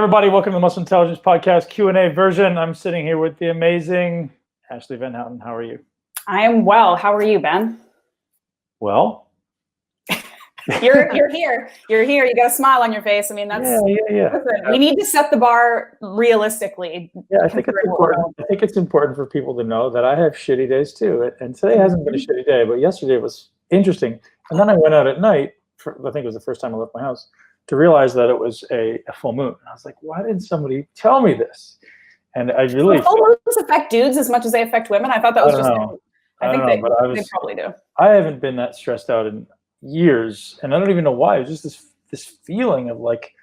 Everybody, welcome to the Muscle Intelligence Podcast Q&A version. I'm sitting here with the amazing Ashleigh Van Houten. How are you? I am well. How are you, Ben? Well, you're here. You're here. You got a smile on your face. I mean, that's yeah. Listen, we need to set the bar realistically. Yeah, I think it's important. I think it's important for people to know that I have shitty days too. And today hasn't been a shitty day, but yesterday was interesting. And then I went out at night. I think it was the first time I left my house to realize that it was a full moon. And I was like, why didn't somebody tell me this? And I really full moons affect dudes as much as they affect women. I thought that was I think they probably do. I haven't been that stressed out in years, and I don't even know why. It was just this feeling of like,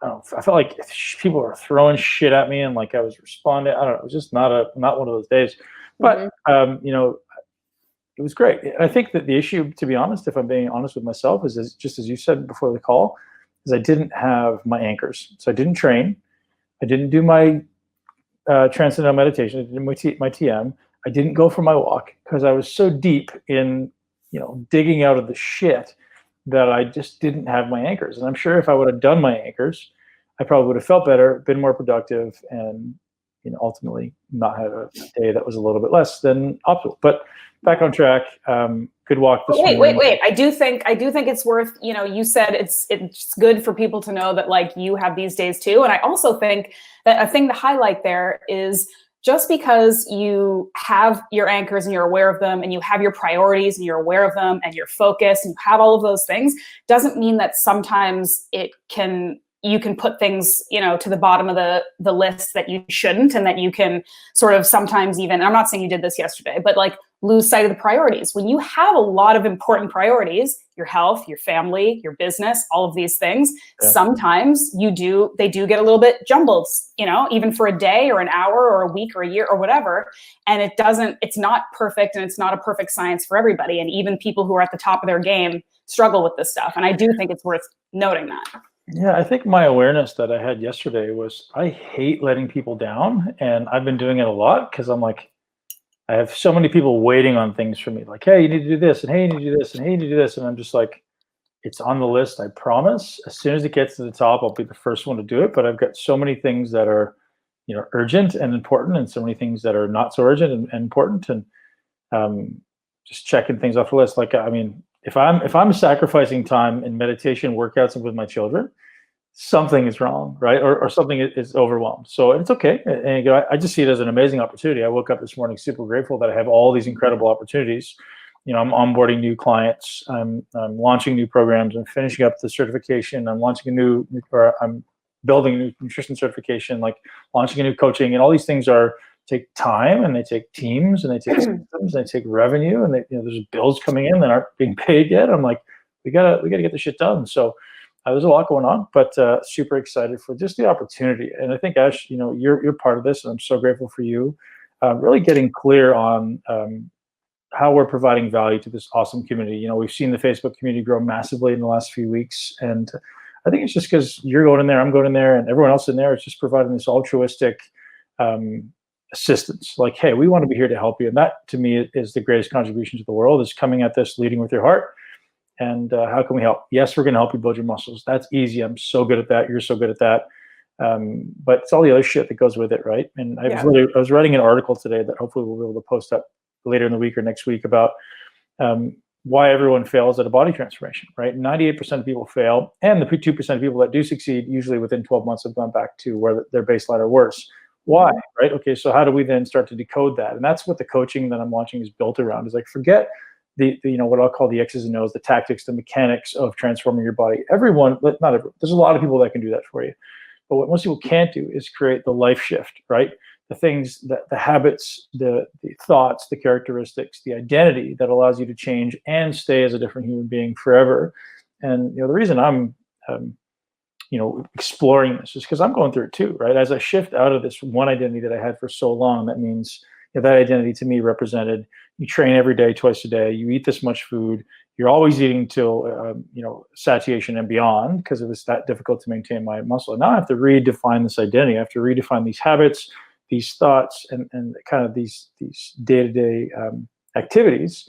I don't know, I felt like people were throwing shit at me and like I was responding. I don't know. It was just not one of those days. But it was great. I think that the issue, to be honest, if I'm being honest with myself, is just as you said before the call, is I didn't have my anchors. So I didn't train. I didn't do my transcendental meditation. I didn't do my TM. I didn't go for my walk because I was so deep in, digging out of the shit that I just didn't have my anchors. And I'm sure if I would have done my anchors, I probably would have felt better, been more productive, and ultimately not had a day that was a little bit less than optimal. But back on track. Good walk this morning. Wait. I do think it's worth, you said it's good for people to know that like you have these days too. And I also think that a thing to highlight there is just because you have your anchors and you're aware of them and you have your priorities and you're aware of them and you're focused and you have all of those things doesn't mean that sometimes you can put things, to the bottom of the list that you shouldn't, and that you can sort of sometimes even, I'm not saying you did this yesterday, but like lose sight of the priorities. When you have a lot of important priorities, your health, your family, your business, all of these things, sometimes they do get a little bit jumbled, even for a day or an hour or a week or a year or whatever. And it's not perfect, and it's not a perfect science for everybody. And even people who are at the top of their game struggle with this stuff. And I do think it's worth noting that. Yeah, I think my awareness that I had yesterday was I hate letting people down, and I've been doing it a lot because I'm like, I have so many people waiting on things from me, like, hey, you need to do this, and hey, you need to do this, and hey, you need to do this, and I'm just like, it's on the list, I promise. As soon as it gets to the top, I'll be the first one to do it, but I've got so many things that are, urgent and important, and so many things that are not so urgent and important, and just checking things off the list. Like, I mean, if I'm sacrificing time in meditation, workouts, and with my children, something is wrong, right? Or something is overwhelmed. So it's okay. And I just see it as an amazing opportunity. I woke up this morning super grateful that I have all these incredible opportunities. I'm onboarding new clients. I'm launching new programs. I'm finishing up the certification. I'm launching I'm building a new nutrition certification, like launching a new coaching. And all these things take time, and they take teams, and they take systems, and they take revenue, and there's bills coming in that aren't being paid yet. I'm like, we gotta get the shit done. So there's a lot going on, but super excited for just the opportunity. And I think, Ash, you're part of this, and I'm so grateful for you. Really getting clear on how we're providing value to this awesome community. We've seen the Facebook community grow massively in the last few weeks, and I think it's just because you're going in there, I'm going in there, and everyone else in there is just providing this altruistic assistance. Like, hey, we want to be here to help you, and that to me is the greatest contribution to the world, is coming at this leading with your heart. And how can we help? Yes, we're going to help you build your muscles. That's easy. I'm so good at that. You're so good at that. But it's all the other shit that goes with it, right? And I was writing an article today that hopefully we'll be able to post up later in the week or next week about why everyone fails at a body transformation, right? 98% of people fail, and the 2% of people that do succeed, usually within 12 months, have gone back to where their baseline or worse. Why, right? Okay, so how do we then start to decode that? And that's what the coaching that I'm launching is built around. Is like, forget the what I'll call the X's and O's, the tactics, the mechanics of transforming your body. Not everyone. There's a lot of people that can do that for you. But what most people can't do is create the life shift, right? The things, the habits, the thoughts, the characteristics, the identity that allows you to change and stay as a different human being forever. And the reason I'm exploring this is because I'm going through it too, right? As I shift out of this one identity that I had for so long, that means that identity to me represented, you train every day, twice a day, you eat this much food, you're always eating till satiation and beyond, because it was that difficult to maintain my muscle. And now I have to redefine this identity. I have to redefine these habits, these thoughts, and kind of these day-to-day activities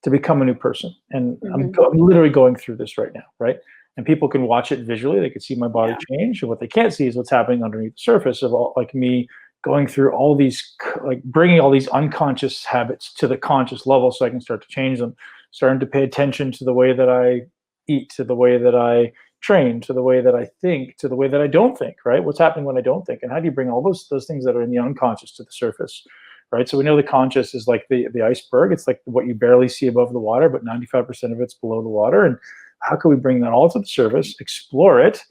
to become a new person. And I'm literally going through this right now, right? and people can watch it visually. They can see my body change, and what they can't see is what's happening underneath the surface of all, like me going through all these, like bringing all these unconscious habits to the conscious level so I can start to change them, starting to pay attention to the way that I eat, to the way that I train, to the way that I think, to the way that I don't think, right? What's happening when I don't think? And how do you bring all those things that are in the unconscious to the surface, right? So we know the conscious is like the iceberg. It's like what you barely see above the water, but 95% of it's below the water. And how can we bring that all to the surface, explore it,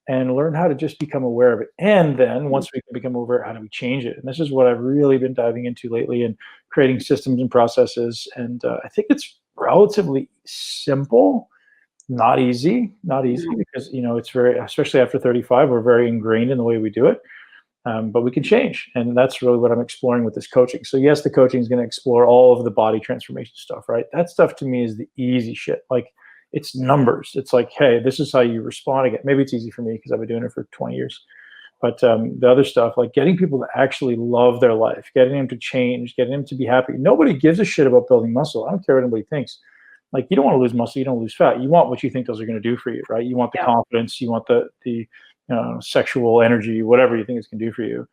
and learn how to just become aware of it? And then once we can become aware, how do we change it? And this is what I've really been diving into lately, and creating systems and processes. And I think it's relatively simple, not easy because, you know, it's very, especially after 35, we're very ingrained in the way we do it. But we can change. And that's really what I'm exploring with this coaching. So yes, the coaching is going to explore all of the body transformation stuff, right? That stuff to me is the easy shit. Like, it's numbers. It's like, hey, this is how you respond again. Maybe it's easy for me because I've been doing it for 20 years. But the other stuff, like getting people to actually love their life, getting them to change, getting them to be happy. Nobody gives a shit about building muscle. I don't care what anybody thinks. Like, you don't want to lose muscle, you don't lose fat. You want what you think those are going to do for you, right? You want the confidence, you want the sexual energy, whatever you think it's going to do for you,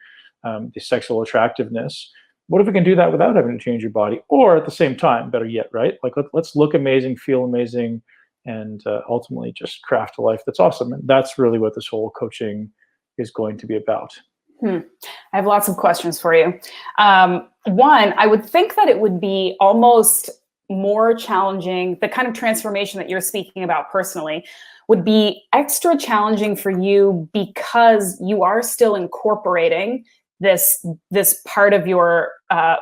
the sexual attractiveness. What if we can do that without having to change your body? Or at the same time, better yet, right? Like, let's look amazing, feel amazing, and ultimately just craft a life that's awesome. And that's really what this whole coaching is going to be about. I have lots of questions for you. One, I would think that it would be almost more challenging. The kind of transformation that you're speaking about personally would be extra challenging for you because you are still incorporating this part of your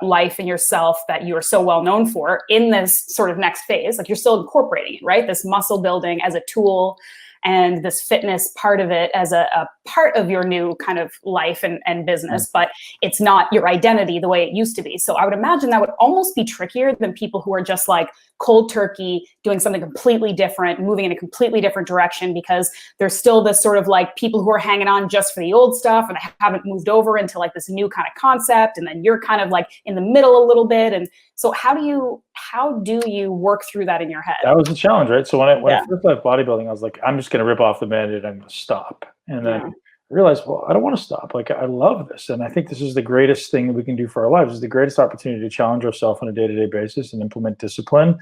life and yourself that you are so well known for in this sort of next phase. Like, you're still incorporating it, right? This muscle building as a tool, and this fitness part of it as a part of your new kind of life and business, but it's not your identity the way it used to be. So I would imagine that would almost be trickier than people who are just like cold turkey, doing something completely different, moving in a completely different direction, because there's still this sort of like people who are hanging on just for the old stuff, and they haven't moved over into like this new kind of concept. And then you're kind of like in the middle a little bit. And so how do you work through that in your head? That was the challenge, right? So when I first left bodybuilding, I was like, I'm just going to rip off the Band-Aid. I'm going to stop. And then I realized, well, I don't want to stop. Like, I love this. And I think this is the greatest thing that we can do for our lives. It's the greatest opportunity to challenge ourselves on a day-to-day basis and implement discipline.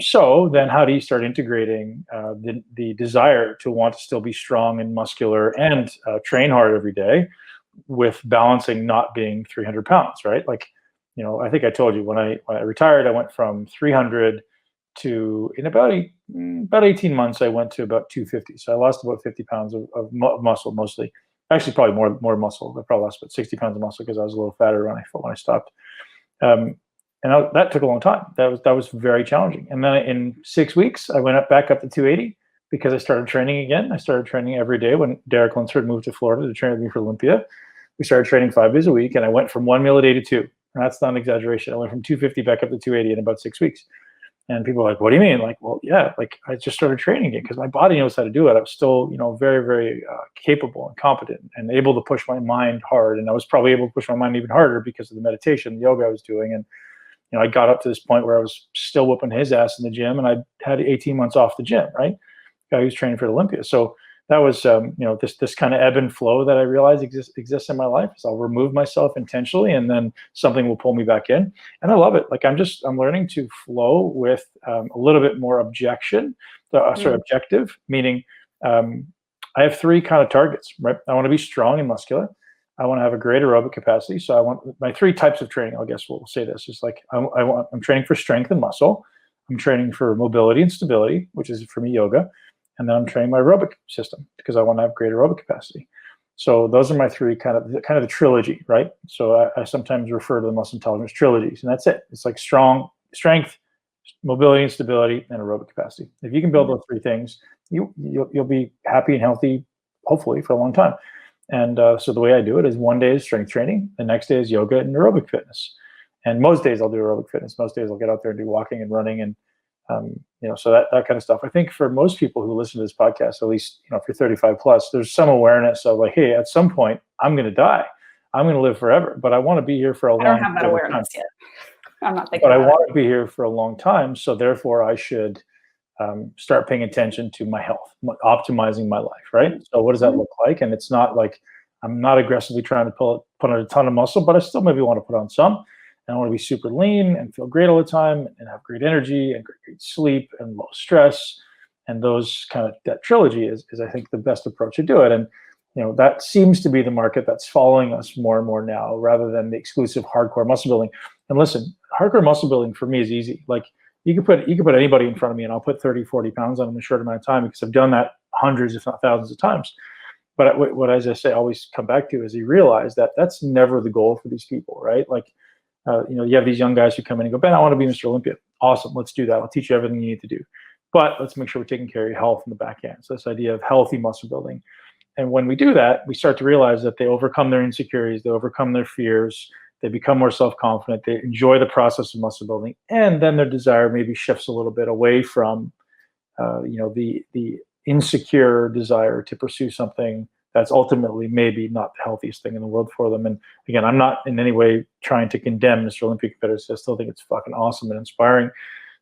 So then how do you start integrating the desire to want to still be strong and muscular and train hard every day with balancing not being 300 pounds, right? Like, you know, I think I told you when I retired, I went from 300 to, in about 18 months, I went to about 250. So I lost about 50 pounds of muscle, mostly. Actually, probably more muscle. I probably lost about 60 pounds of muscle because I was a little fatter when I stopped. That took a long time. That was very challenging. And then in 6 weeks, I went back up to 280 because I started training again. I started training every day when Derek Lunsford moved to Florida to train with me for Olympia. We started training 5 days a week, and I went from one meal a day to two. And that's not an exaggeration. I went from 250 back up to 280 in about 6 weeks. And people are like, what do you mean? Like, well, yeah, like I just started training again because my body knows how to do it. I was still, very, very capable and competent and able to push my mind hard. And I was probably able to push my mind even harder because of the meditation, the yoga I was doing. And, I got up to this point where I was still whooping his ass in the gym, and I had 18 months off the gym, right? Guy who's training for Olympia. So that was, this kind of ebb and flow that I realized exists in my life. So I'll remove myself intentionally, and then something will pull me back in. And I love it. Like, I'm learning to flow with a little bit more objective, meaning I have three kind of targets, right? I want to be strong and muscular. I want to have a great aerobic capacity. So I want my three types of training. I guess we'll say this is like, I'm training for strength and muscle. I'm training for mobility and stability, which is for me yoga. And then I'm training my aerobic system because I want to have great aerobic capacity. So those are my three kind of the trilogy, right? So I sometimes refer to the muscle intelligence trilogies, and that's it. It's like strength, mobility and stability, and aerobic capacity. If you can build those three things, you'll be happy and healthy, hopefully, for a long time. And so the way I do it is one day is strength training, the next day is yoga and aerobic fitness. And most days I'll do aerobic fitness. Most days I'll get out there and do walking and running and so that kind of stuff. I think for most people who listen to this podcast, at least, if you're 35 plus, there's some awareness of like, hey, at some point I'm going to die. I'm going to live forever, but I want to be here for a long time. I don't have that awareness yet. I'm not thinking about it. But I want to be here for a long time. So therefore I should start paying attention to my health, optimizing my life, right? So what does that look like? And it's not like I'm not aggressively trying to put on a ton of muscle, but I still maybe want to put on some. And I want to be super lean and feel great all the time and have great energy and great sleep and low stress. And those kind of, that trilogy is I think the best approach to do it. And that seems to be the market that's following us more and more now, rather than the exclusive hardcore muscle building. And listen, hardcore muscle building for me is easy. Like you could put anybody in front of me and I'll put 30, 40 pounds on in a short amount of time, because I've done that hundreds, if not thousands of times. But what, as I say, I always come back to is you realize that that's never the goal for these people, right? Like, you have these young guys who come in and go, Ben, I want to be Mr. Olympia. Awesome, let's do that. I'll teach you everything you need to do. But let's make sure we're taking care of your health in the back end. So this idea of healthy muscle building. And when we do that, we start to realize that they overcome their insecurities, they overcome their fears, they become more self-confident, they enjoy the process of muscle building, and then their desire maybe shifts a little bit away from, the insecure desire to pursue something that's ultimately maybe not the healthiest thing in the world for them. And again, I'm not in any way trying to condemn Mr. Olympia competitors. I still think it's fucking awesome and inspiring.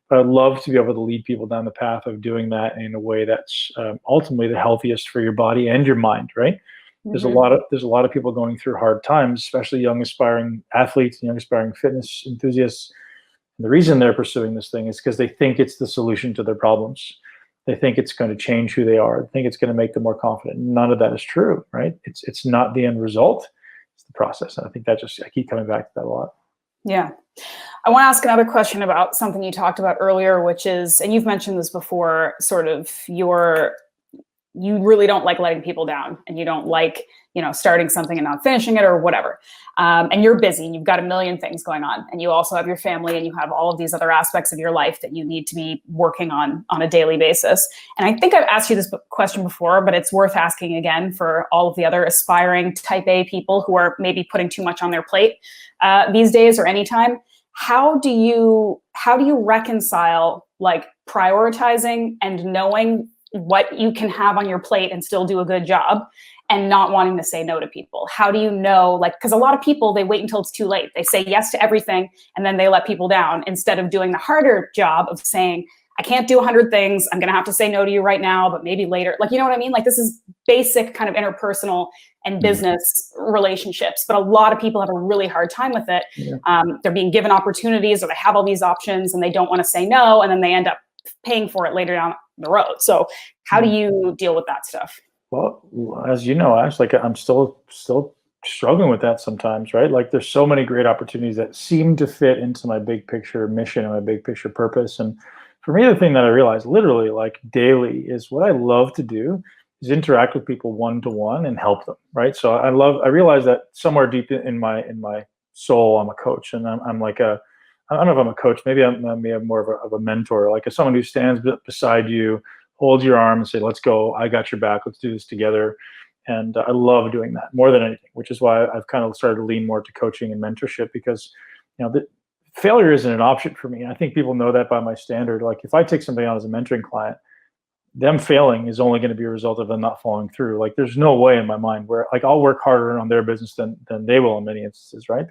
But I'd love to be able to lead people down the path of doing that in a way that's ultimately the healthiest for your body and your mind, right? Mm-hmm. There's a lot of people going through hard times, especially young aspiring athletes and young aspiring fitness enthusiasts. And the reason they're pursuing this thing is because they think it's the solution to their problems. They think it's going to change who they are. They think it's going to make them more confident. None of that is true, right? It's not the end result. It's the process. And I think I keep coming back to that a lot. Yeah. I want to ask another question about something you talked about earlier, which is, and you've mentioned this before, sort of you really don't like letting people down, and you don't like, starting something and not finishing it or whatever. And you're busy and you've got a million things going on, and you also have your family and you have all of these other aspects of your life that you need to be working on a daily basis. And I think I've asked you this question before, but it's worth asking again for all of the other aspiring type A people who are maybe putting too much on their plate these days or anytime. How do you reconcile like prioritizing and knowing what you can have on your plate and still do a good job, and not wanting to say no to people? How do you know, like, because a lot of people, they wait until it's too late. They say yes to everything and then they let people down, instead of doing the harder job of saying, I can't do 100 things. I'm going to have to say no to you right now, but maybe later. Like, you know what I mean? Like, this is basic kind of interpersonal and business relationships, but a lot of people have a really hard time with it. Yeah. They're being given opportunities, or they have all these options and they don't want to say no, and then they end up paying for it later down the road. So how do you deal with that stuff? Well, as you know, Ash, like I'm still struggling with that sometimes, right? Like there's so many great opportunities that seem to fit into my big picture mission and my big picture purpose. And for me, the thing that I realize literally like daily is what I love to do is interact with people one-to-one and help them, right? So I realize that somewhere deep in my soul, I'm a coach, and I'm like I don't know if I'm a coach, maybe I'm more of a mentor, like someone who stands beside you, holds your arm and say, let's go, I got your back, let's do this together. And I love doing that more than anything, which is why I've kind of started to lean more to coaching and mentorship, because failure isn't an option for me. I think people know that by my standard. Like if I take somebody on as a mentoring client, them failing is only going to be a result of them not following through. Like there's no way in my mind where like I'll work harder on their business than they will in many instances, right?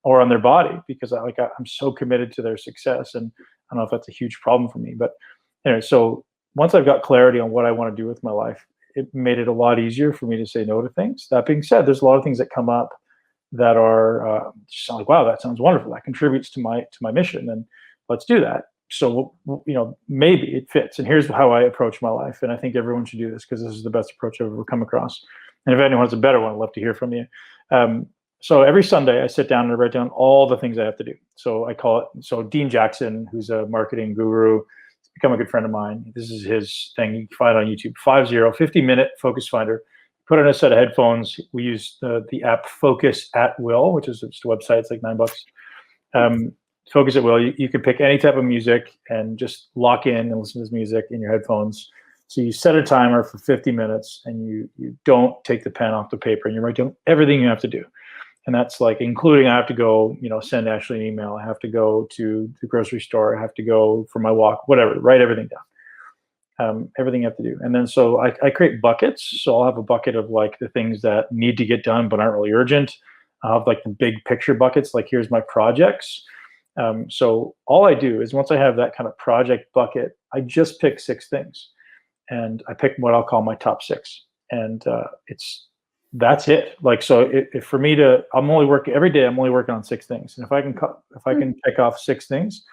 Or on their body, because I'm so committed to their success. And I don't know if that's a huge problem for me, but anyway, so once I've got clarity on what I want to do with my life, it made it a lot easier for me to say no to things. That being said, there's a lot of things that come up that are just like, wow, that sounds wonderful. That contributes to my mission, and let's do that. So, maybe it fits. And here's how I approach my life. And I think everyone should do this, because this is the best approach I've ever come across. And if anyone has a better one, I'd love to hear from you. So every Sunday I sit down and I write down all the things I have to do. So I call it, so Dean Jackson, who's a marketing guru, he's become a good friend of mine. This is his thing. You can find it on YouTube, 50-minute focus finder. Put on a set of headphones. We use the app Focus at Will, which is just a website. It's like $9. Focus at Will. You can pick any type of music and just lock in and listen to this music in your headphones. So you set a timer for 50 minutes and you don't take the pen off the paper, and you write down everything you have to do. And that's like including, I have to go, send Ashleigh an email. I have to go to the grocery store. I have to go for my walk, whatever, write everything down. Everything you have to do. And then so I create buckets. So I'll have a bucket of like the things that need to get done but aren't really urgent. I'll have like the big picture buckets, like here's my projects. So all I do is once I have that kind of project bucket, I just pick 6 things, and I pick what I'll call my top 6, and that's it. Like, so if for me to, I'm only working every day. I'm only working on 6 things, and if I can check off 6 things,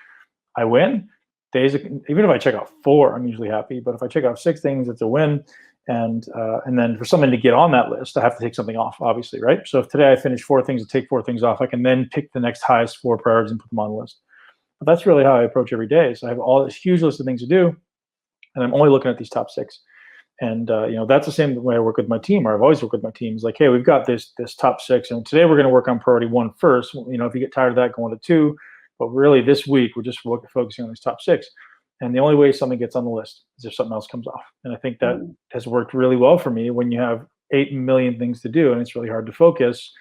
I win. Even if I check off 4, I'm usually happy. But if I check off 6 things, it's a win. And then for something to get on that list, I have to take something off, obviously, right? So if today I finish 4 things, to take 4 things off, I can then pick the next highest 4 priorities and put them on the list. But that's really how I approach every day. So I have all this huge list of things to do, and I'm only looking at these top 6. And that's the same way I work with my team, or I've always worked with my teams. Like, hey, we've got this top 6, and today we're going to work on priority 1 first. If you get tired of that, go on to 2. But really, this week we're just focusing on these top 6. And the only way something gets on the list is if something else comes off. And I think that has worked really well for me when you have 8 million things to do and it's really hard to focus.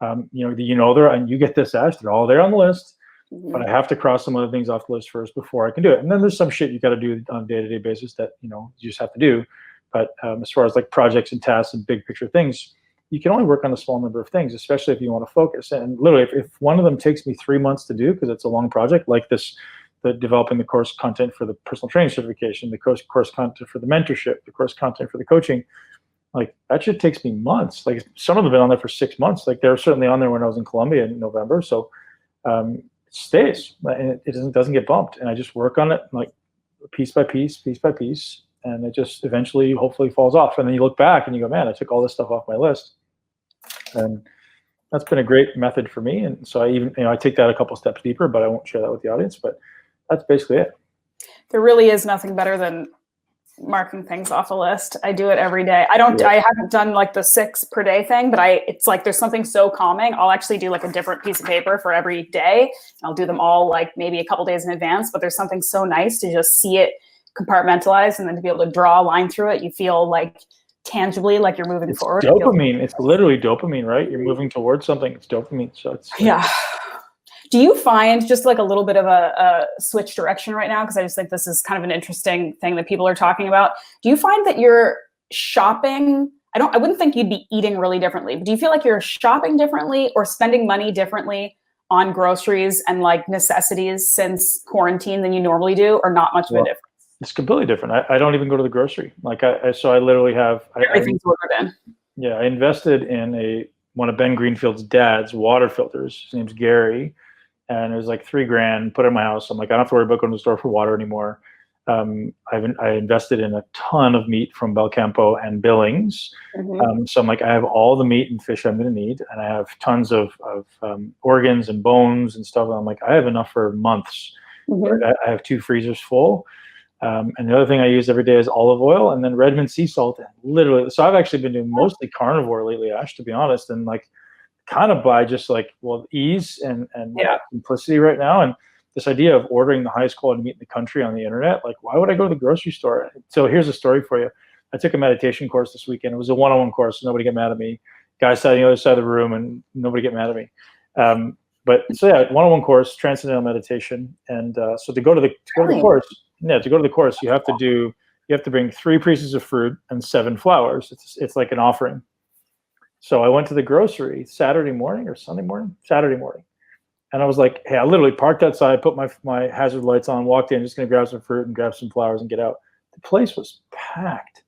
And you get this, Ash, they're all there on the list, but I have to cross some other things off the list first before I can do it. And then there's some shit you got to do on a day-to-day basis that you just have to do. But as far as like projects and tasks and big picture things, you can only work on a small number of things, especially if you want to focus. And literally, if one of them takes me 3 months to do because it's a long project, like this, the developing the course content for the personal training certification, the course content for the mentorship, the course content for the coaching, like that shit takes me months. Like some of them have been on there for 6 months. Like they're certainly on there when I was in Colombia in November. So it stays, and it doesn't get bumped. And I just work on it like piece by piece, and it just eventually, hopefully, falls off. And then you look back and you go, man, I took all this stuff off my list. And that's been a great method for me. And so I take that a couple steps deeper, but I won't share that with the audience. But that's basically it. There really is nothing better than marking things off a list. I do it every day. I haven't done like the 6 per day thing, but it's like there's something so calming. I'll actually do like a different piece of paper for every day. I'll do them all like maybe a couple days in advance, but there's something so nice to just see it compartmentalized and then to be able to draw a line through it. You feel like tangibly like you're moving forward. Dopamine. It's literally dopamine, right? You're moving towards something. It's dopamine. So it's yeah. Do you find just like a little bit of a switch direction right now? Because I just think this is kind of an interesting thing that people are talking about. Do you find that you're shopping? I wouldn't think you'd be eating really differently, but do you feel like you're shopping differently or spending money differently on groceries and like necessities since quarantine than you normally do, or not much of a difference? It's completely different. I don't even go to the grocery. Like I literally have everything's ordered in. Yeah, I invested in one of Ben Greenfield's dad's water filters. His name's Gary, and it was like $3,000. Put it in my house. I'm like, I don't have to worry about going to the store for water anymore. I invested in a ton of meat from Belcampo and Billings. So I'm like, I have all the meat and fish I'm going to need, and I have tons of organs and bones and stuff. And I'm like, I have enough for months. I have 2 freezers full. And the other thing I use every day is olive oil and then Redmond sea salt. And literally, so I've actually been doing mostly carnivore lately, Ash, to be honest, and like kind of by just like, ease and simplicity right now. And this idea of ordering the highest quality meat in the country on the internet, like why would I go to the grocery store? So here's a story for you. I took a meditation course this weekend. It was a one-on-one course, so nobody get mad at me. Guy sat on the other side of the room and nobody get mad at me. But so yeah, one-on-one course, transcendental meditation. And so to go to the course, you have to bring 3 pieces of fruit and 7 flowers. It's like an offering. So I went to the grocery Saturday morning, and I was like, hey, I literally parked outside, put my hazard lights on, walked in, just gonna grab some fruit and grab some flowers and get out. The place was packed.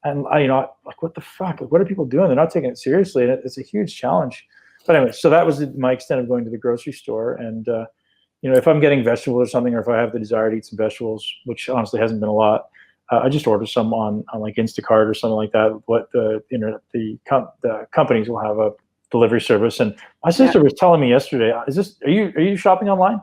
And like, what the fuck? Like, what are people doing? They're not taking it seriously, and it's a huge challenge. But anyway, so that was my extent of going to the grocery store. And if I'm getting vegetables or something, or if I have the desire to eat some vegetables, which honestly hasn't been a lot, I just order some on like Instacart or something like that. What the companies will have a delivery service. And my sister was telling me yesterday, are you shopping online?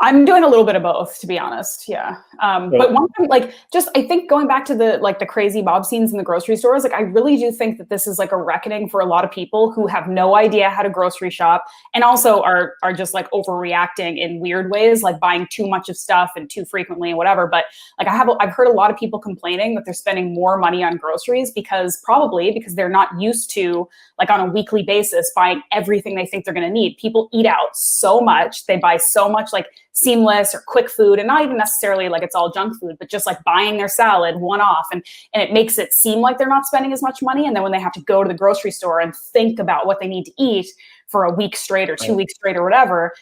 I'm doing a little bit of both, to be honest. Yeah. But one thing, like, just, I think going back to the crazy mob scenes in the grocery stores, like, I really do think that this is like a reckoning for a lot of people who have no idea how to grocery shop and also are just like overreacting in weird ways, like buying too much of stuff and too frequently and whatever. But like, I've heard a lot of people complaining that they're spending more money on groceries because they're not used to, like, on a weekly basis buying everything they think they're going to need. People eat out so much. They buy so much, like, seamless or quick food, and not even necessarily like it's all junk food, but just like buying their salad one off, and it makes it seem like they're not spending as much money. And then when they have to go to the grocery store and think about what they need to eat for a week straight or 2 Right. weeks straight or whatever,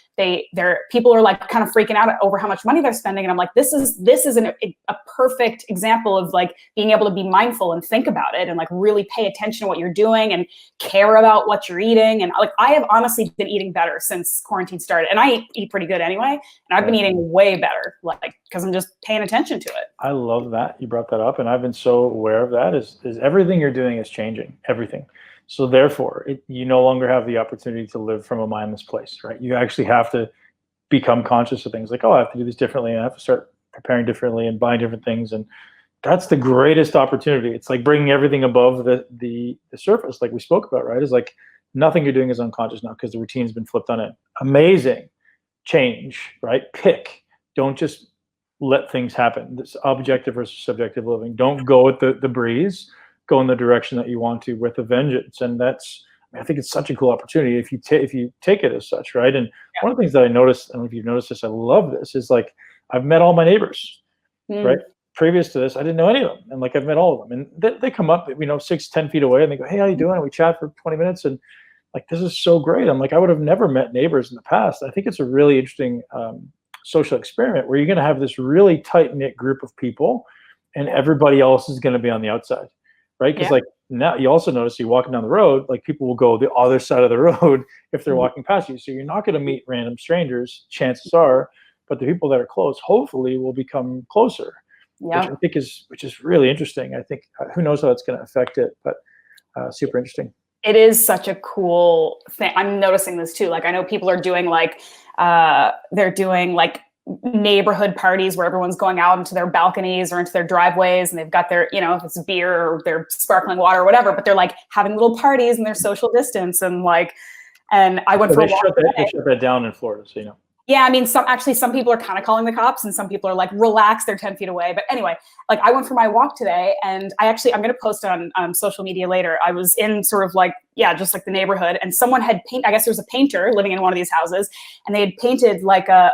people are like kind of freaking out over how much money they're spending. And I'm like, this is a perfect example of like being able to be mindful and think about it and like really pay attention to what you're doing and care about what you're eating. And like, I have honestly been eating better since quarantine started, and I eat pretty good anyway. And I've been eating way better, like, because I'm just paying attention to it. I love that you brought that up, and I've been so aware of that. Is everything you're doing is changing everything. So therefore, you no longer have the opportunity to live from a mindless place, right? You actually have to become conscious of things like, oh, I have to do this differently, and I have to start preparing differently and buying different things, and that's the greatest opportunity. It's like bringing everything above the surface, like we spoke about, right? Is like nothing you're doing is unconscious now because the routine's been flipped on it. Amazing change, right? Pick. Don't just let things happen. This objective versus subjective living. Don't go with the breeze. Go in the direction that you want to with a vengeance. And I think it's such a cool opportunity if you take it as such, right? And one of the things that I noticed, I don't know if you've noticed this, I love this, is like I've met all my neighbors, right? Previous to this, I didn't know any of them, and like I've met all of them, and they come up, 6-10 feet away, and they go, "Hey, how you doing?" And we chat for 20 minutes, and like this is so great. I'm like, I would have never met neighbors in the past. I think it's a really interesting social experiment where you're going to have this really tight knit group of people, and everybody else is going to be on the outside. Right? Because like now you also notice you're walking down the road, like people will go the other side of the road if they're walking past you. So you're not going to meet random strangers, chances are, but the people that are close, hopefully, will become closer, which I think which is really interesting. I think who knows how it's going to affect it, but super interesting. It is such a cool thing. I'm noticing this too. Like I know people are doing like they're doing like neighborhood parties where everyone's going out into their balconies or into their driveways, and they've got their, if it's beer or their sparkling water or whatever, but they're like having little parties and their social distance, and like, and I went for a walk. They shut that down in Florida, so you know. Yeah, I mean, some people are kind of calling the cops, and some people are like, relax, they're 10 feet away. But anyway, like I went for my walk today, and I'm going to post it on social media later. I was in sort of like, just like the neighborhood, and someone had I guess there was a painter living in one of these houses, and they had painted like a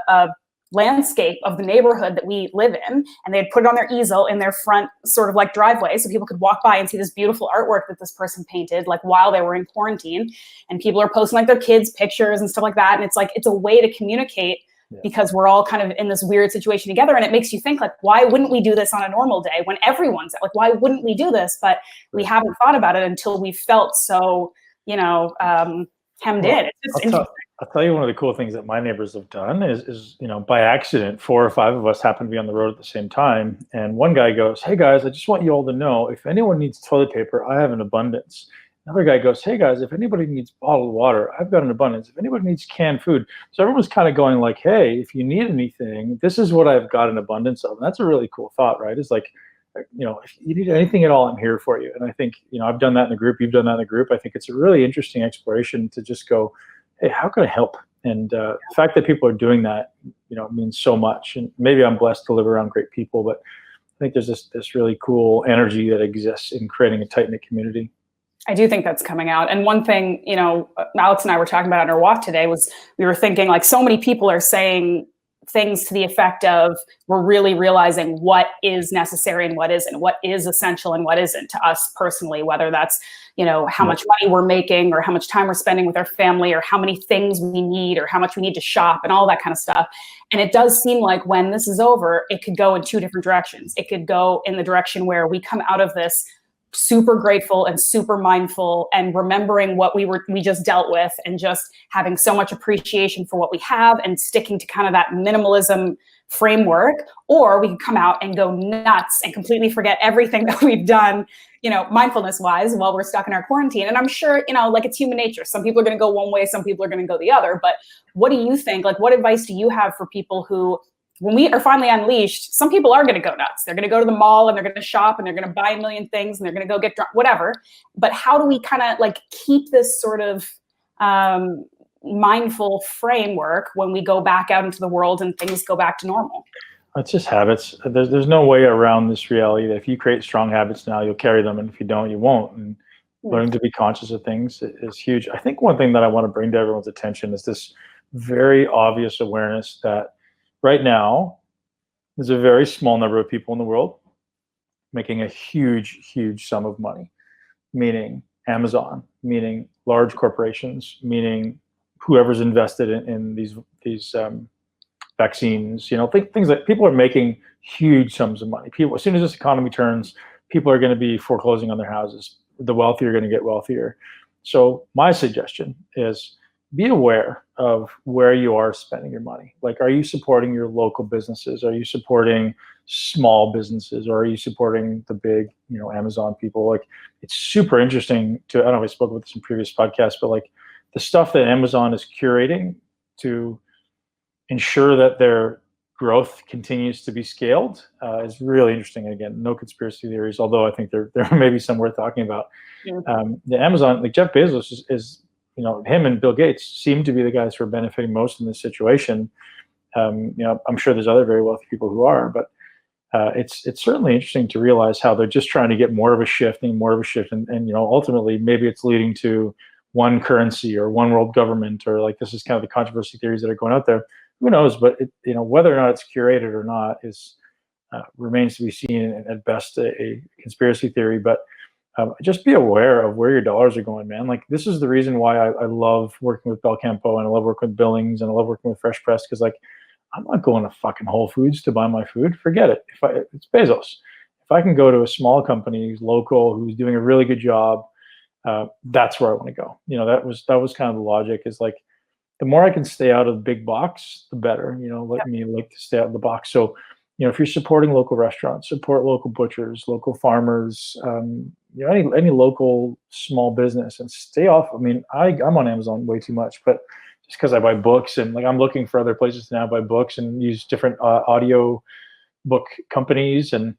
landscape of the neighborhood that we live in, and they had put it on their easel in their front sort of like driveway, so people could walk by and see this beautiful artwork that this person painted like while they were in quarantine. And people are posting like their kids' pictures and stuff like that, and it's like it's a way to communicate because we're all kind of in this weird situation together. And it makes you think like, why wouldn't we do this on a normal day when everyone's like, why wouldn't we do this? But we haven't thought about it until we felt so hemmed in. It's just interesting. I'll tell you one of the cool things that my neighbors have done is by accident, 4 or 5 of us happen to be on the road at the same time. And one guy goes, "Hey guys, I just want you all to know, if anyone needs toilet paper, I have an abundance." Another guy goes, "Hey guys, if anybody needs bottled water, I've got an abundance. If anybody needs canned food." So everyone's kind of going like, "Hey, if you need anything, this is what I've got an abundance of." And that's a really cool thought, right? It's like, if you need anything at all, I'm here for you. And I think, I've done that in the group. You've done that in the group. I think it's a really interesting exploration to just go, hey, how can I help? And the fact that people are doing that, means so much. And maybe I'm blessed to live around great people, but I think there's this really cool energy that exists in creating a tight-knit community. I do think that's coming out. And one thing, Alex and I were talking about on our walk today was we were thinking like so many people are saying things to the effect of, we're really realizing what is necessary and what isn't, what is essential and what isn't to us personally, whether that's, how much money we're making or how much time we're spending with our family or how many things we need or how much we need to shop and all that kind of stuff. And it does seem like when this is over, it could go in 2 different directions. It could go in the direction where we come out of this super grateful and super mindful and remembering what we just dealt with and just having so much appreciation for what we have and sticking to kind of that minimalism framework. Or we can come out and go nuts and completely forget everything that we've done, mindfulness wise while we're stuck in our quarantine. And I'm sure, like it's human nature. Some people are going to go one way, some people are going to go the other. But what do you think? Like, what advice do you have for people who, when we are finally unleashed, some people are going to go nuts. They're going to go to the mall and they're going to shop and they're going to buy a million things and they're going to go get drunk, whatever. But how do we kind of like keep this sort of mindful framework when we go back out into the world and things go back to normal? It's just habits. There's no way around this reality that if you create strong habits now, you'll carry them. And if you don't, you won't. And learning to be conscious of things is huge. I think one thing that I want to bring to everyone's attention is this very obvious awareness that right now, there's a very small number of people in the world making a huge, huge sum of money, meaning Amazon, meaning large corporations, meaning whoever's invested in these vaccines, things that people are making huge sums of money. People, as soon as this economy turns, people are going to be foreclosing on their houses. The wealthy are going to get wealthier. So my suggestion is be aware of where you are spending your money. Like, are you supporting your local businesses? Are you supporting small businesses? Or are you supporting the big, Amazon people? Like, it's super interesting I don't know if I spoke about this in previous podcasts, but like the stuff that Amazon is curating to ensure that their growth continues to be scaled is really interesting. Again, no conspiracy theories, although I think there may be some worth talking about. Yeah. The Amazon, like Jeff Bezos is him and Bill Gates seem to be the guys who are benefiting most in this situation. I'm sure there's other very wealthy people who are, but it's certainly interesting to realize how they're just trying to get more of a shift, and ultimately maybe it's leading to one currency or one world government, or like this is kind of the controversy theories that are going out there. Who knows? But whether or not it's curated or not is remains to be seen, and at best a conspiracy theory. But just be aware of where your dollars are going, man. Like, this is the reason why I love working with Bel Campo, and I love working with Billings, and I love working with Fresh Press, because like I'm not going to fucking Whole Foods to buy my food. Forget it. It's Bezos. If I can go to a small company who's local, who's doing a really good job, that's where I want to go. That was kind of the logic. Is like, the more I can stay out of the big box, the better. Let me like to stay out of the box. So, if you're supporting local restaurants, support local butchers, local farmers, any local small business, and stay off. I mean, I'm on Amazon way too much, but just because I buy books, and like I'm looking for other places to now buy books and use different audio book companies. And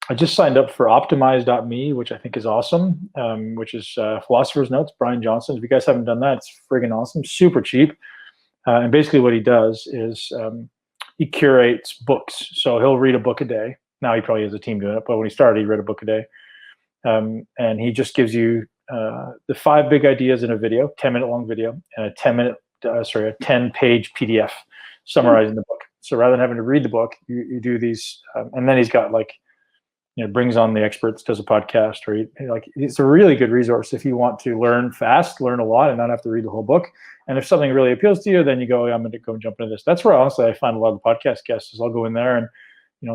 I just signed up for optimize.me, which I think is awesome, which is Philosopher's Notes, Brian Johnson. If you guys haven't done that, it's friggin' awesome, super cheap. And basically what he does is he curates books. So he'll read a book a day. Now he probably has a team doing it, but when he started, he read a book a day. And he just gives you the 5 big ideas in a video, 10-minute long video, and a 10-page PDF summarizing the book. So rather than having to read the book, you do these, and then he's got like, brings on the experts, does a podcast, or it's a really good resource if you want to learn fast, learn a lot, and not have to read the whole book. And if something really appeals to you, then you go, I'm going to go jump into this. That's where honestly I find a lot of the podcast guests is I'll go in there and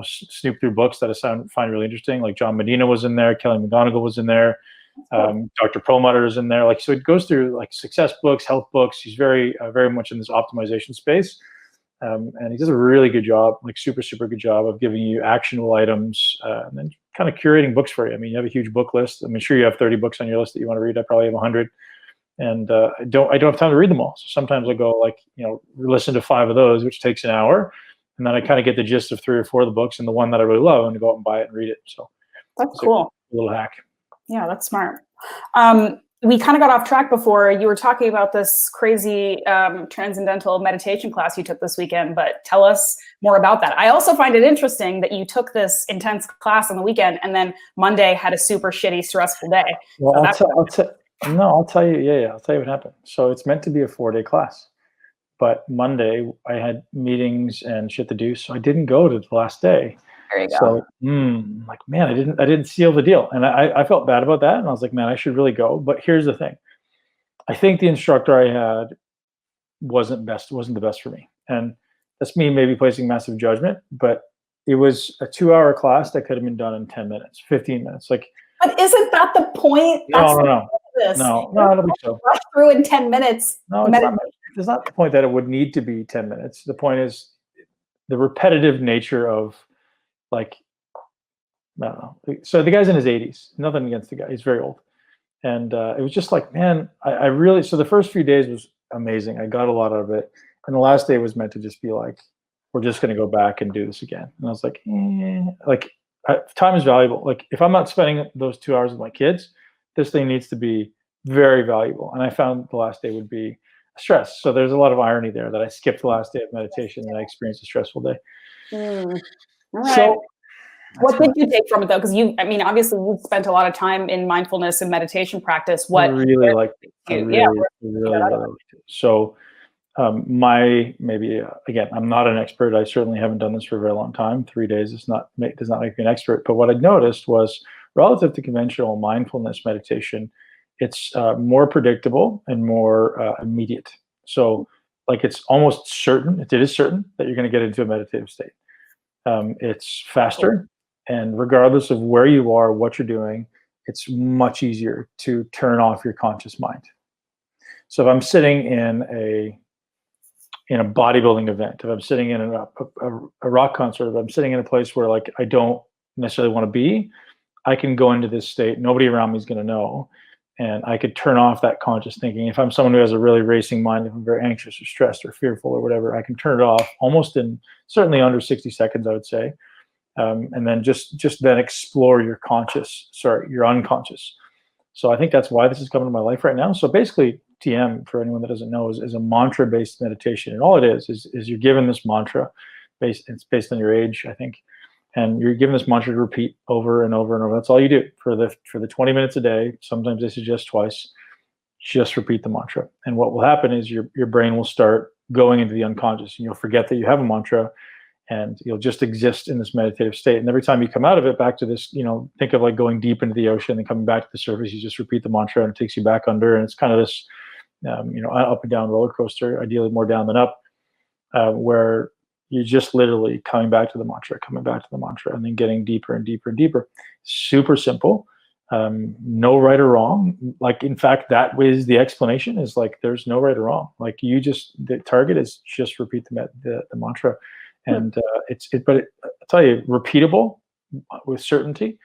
snoop through books that I find really interesting. Like John Medina was in there, Kelly McGonigal was in there, Dr. Perlmutter is in there. Like, so it goes through like success books, health books. He's very much in this optimization space. And he does a really good job, like super good job of giving you actionable items, and then kind of curating books for you. I mean, you have a huge book list. I'm sure you have 30 books on your list that you want to read. I probably have 100, and I don't have time to read them all. So sometimes I go like, listen to 5 of those, which takes an hour, and then I kind of get the gist of 3 or 4 of the books, and the one that I really love, and go out and buy it and read it. So that's cool. A little hack. Yeah, that's smart. We kind of got off track before. You were talking about this crazy transcendental meditation class you took this weekend, but tell us more about that. I also find it interesting that you took this intense class on the weekend and then Monday had a super shitty, stressful day. Well, I'll tell you. Yeah, I'll tell you what happened. So it's meant to be a 4-day class, but Monday I had meetings and shit to do, so I didn't go to the last day. There you go. So, like, man, I didn't seal the deal, and I felt bad about that. And I was like, man, I should really go. But here's the thing: I think the instructor I had wasn't the best for me, and that's me maybe placing massive judgment. But it was a 2-hour class that could have been done in 10 minutes, 15 minutes. Like, but isn't that the point? That's no, I don't think so. Rush through in 10 minutes. No, it's not the point that it would need to be 10 minutes. The point is the repetitive nature of, like, I don't know. So the guy's in his 80s. Nothing against the guy. He's very old. And it was just like, man, I really, so the first few days was amazing. I got a lot out of it. And the last day was meant to just be like, we're just going to go back and do this again. And I was like, time is valuable. Like, if I'm not spending those 2 hours with my kids, this thing needs to be very valuable. And I found the last day would be stress. So there's a lot of irony there that I skipped the last day of meditation and I experienced a stressful day. All right. So what did you take from it though? Because obviously you've spent a lot of time in mindfulness and meditation practice. What I really liked it. I really liked it. So again, I'm not an expert. I certainly haven't done this for a very long time. 3 days does not make me an expert. But what I noticed was, relative to conventional mindfulness meditation, it's more predictable and more immediate. So like it's almost certain, it is certain that you're going to get into a meditative state. It's faster, and regardless of where you are, what you're doing, it's much easier to turn off your conscious mind. So if I'm sitting in a bodybuilding event, if I'm sitting in a rock concert, if I'm sitting in a place where like I don't necessarily want to be, I can go into this state. Nobody around me is going to know, and I could turn off that conscious thinking. If I'm someone who has a really racing mind, if I'm very anxious or stressed or fearful or whatever, I can turn it off almost in certainly under 60 seconds, I would say, and then just then explore your unconscious. So I think that's why this is coming to my life right now. So basically, TM, for anyone that doesn't know, is a mantra-based meditation, and all it is you're given this mantra, it's based on your age, I think, and you're given this mantra to repeat over and over and over. That's all you do for the 20 minutes a day. Sometimes they suggest twice. Just repeat the mantra, and what will happen is your brain will start going into the unconscious, and you'll forget that you have a mantra, and you'll just exist in this meditative state. And every time you come out of it, back to this, think of like going deep into the ocean and coming back to the surface. You just repeat the mantra, and it takes you back under, and it's kind of this up and down roller coaster, ideally more down than up, where you're just literally coming back to the mantra, and then getting deeper and deeper and deeper. Super simple. No right or wrong. Like, in fact, that was the explanation, is like, there's no right or wrong. Like, the target is just repeat the mantra. And I'll tell you, repeatable with certainty,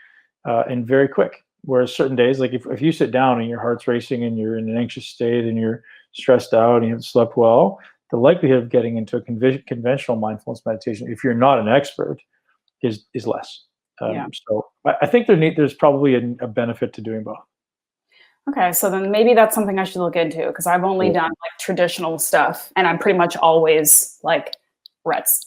and very quick. Whereas certain days, like if you sit down and your heart's racing and you're in an anxious state and you're stressed out and you haven't slept well, the likelihood of getting into a conventional mindfulness meditation, if you're not an expert, is less. So I think there's probably a benefit to doing both. Okay, so then maybe that's something I should look into, because I've only done like traditional stuff, and I'm pretty much always like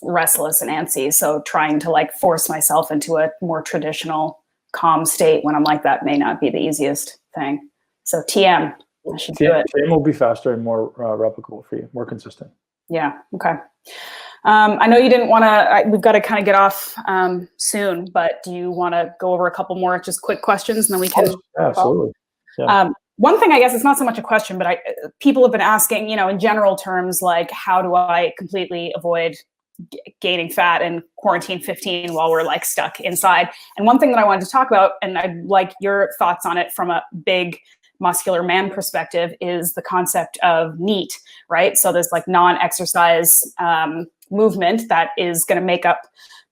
restless and antsy. So trying to like force myself into a more traditional calm state when I'm like that may not be the easiest thing. So TM, I should do it. TM will be faster and more replicable for you, more consistent. Yeah. Okay. I know you didn't want to, we've got to kind of get off soon, but do you want to go over a couple more just quick questions, and then we can? Absolutely. Yeah. One thing, I guess it's not so much a question, but people have been asking, in general terms, like, how do I completely avoid gaining fat in quarantine 15 while we're like stuck inside? And one thing that I wanted to talk about, and I'd like your thoughts on it from a big muscular man perspective, is the concept of NEAT, right? So there's like non-exercise movement that is going to make up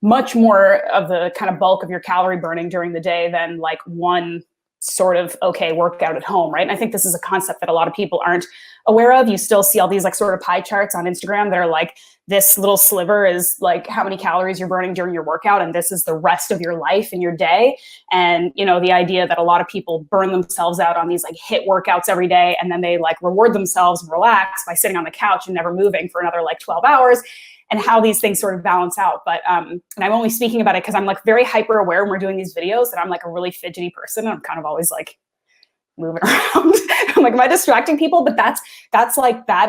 much more of the kind of bulk of your calorie burning during the day than like one sort of workout at home, right? And I think this is a concept that a lot of people aren't aware of. You still see all these like sort of pie charts on Instagram that are like, this little sliver is like how many calories you're burning during your workout, and this is the rest of your life and your day. And the idea that a lot of people burn themselves out on these like HIIT workouts every day, and then they like reward themselves and relax by sitting on the couch and never moving for another like 12 hours, and how these things sort of balance out. But and I'm only speaking about it because I'm like very hyper aware when we're doing these videos that I'm like a really fidgety person, and I'm kind of always like moving around. I'm like, am I distracting people? But that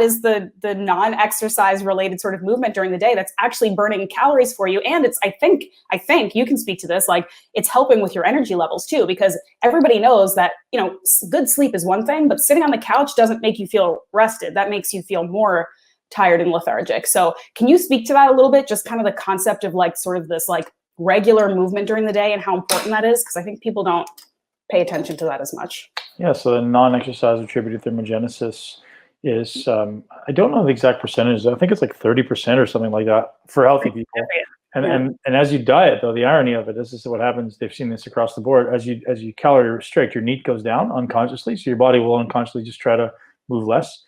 is the non-exercise related sort of movement during the day that's actually burning calories for you. And it's, I think you can speak to this, like it's helping with your energy levels too, because everybody knows that, good sleep is one thing, but sitting on the couch doesn't make you feel rested. That makes you feel more tired and lethargic. So can you speak to that a little bit? Just kind of the concept of like sort of this like regular movement during the day and how important that is? Because I think people don't pay attention to that as much. Yeah, so the non-exercise attributed thermogenesis is, I don't know the exact percentage. I think it's like 30% or something like that for healthy people. And as you diet, though, the irony of it, this is what happens. They've seen this across the board. As you calorie restrict, your NEAT goes down unconsciously, so your body will unconsciously just try to move less.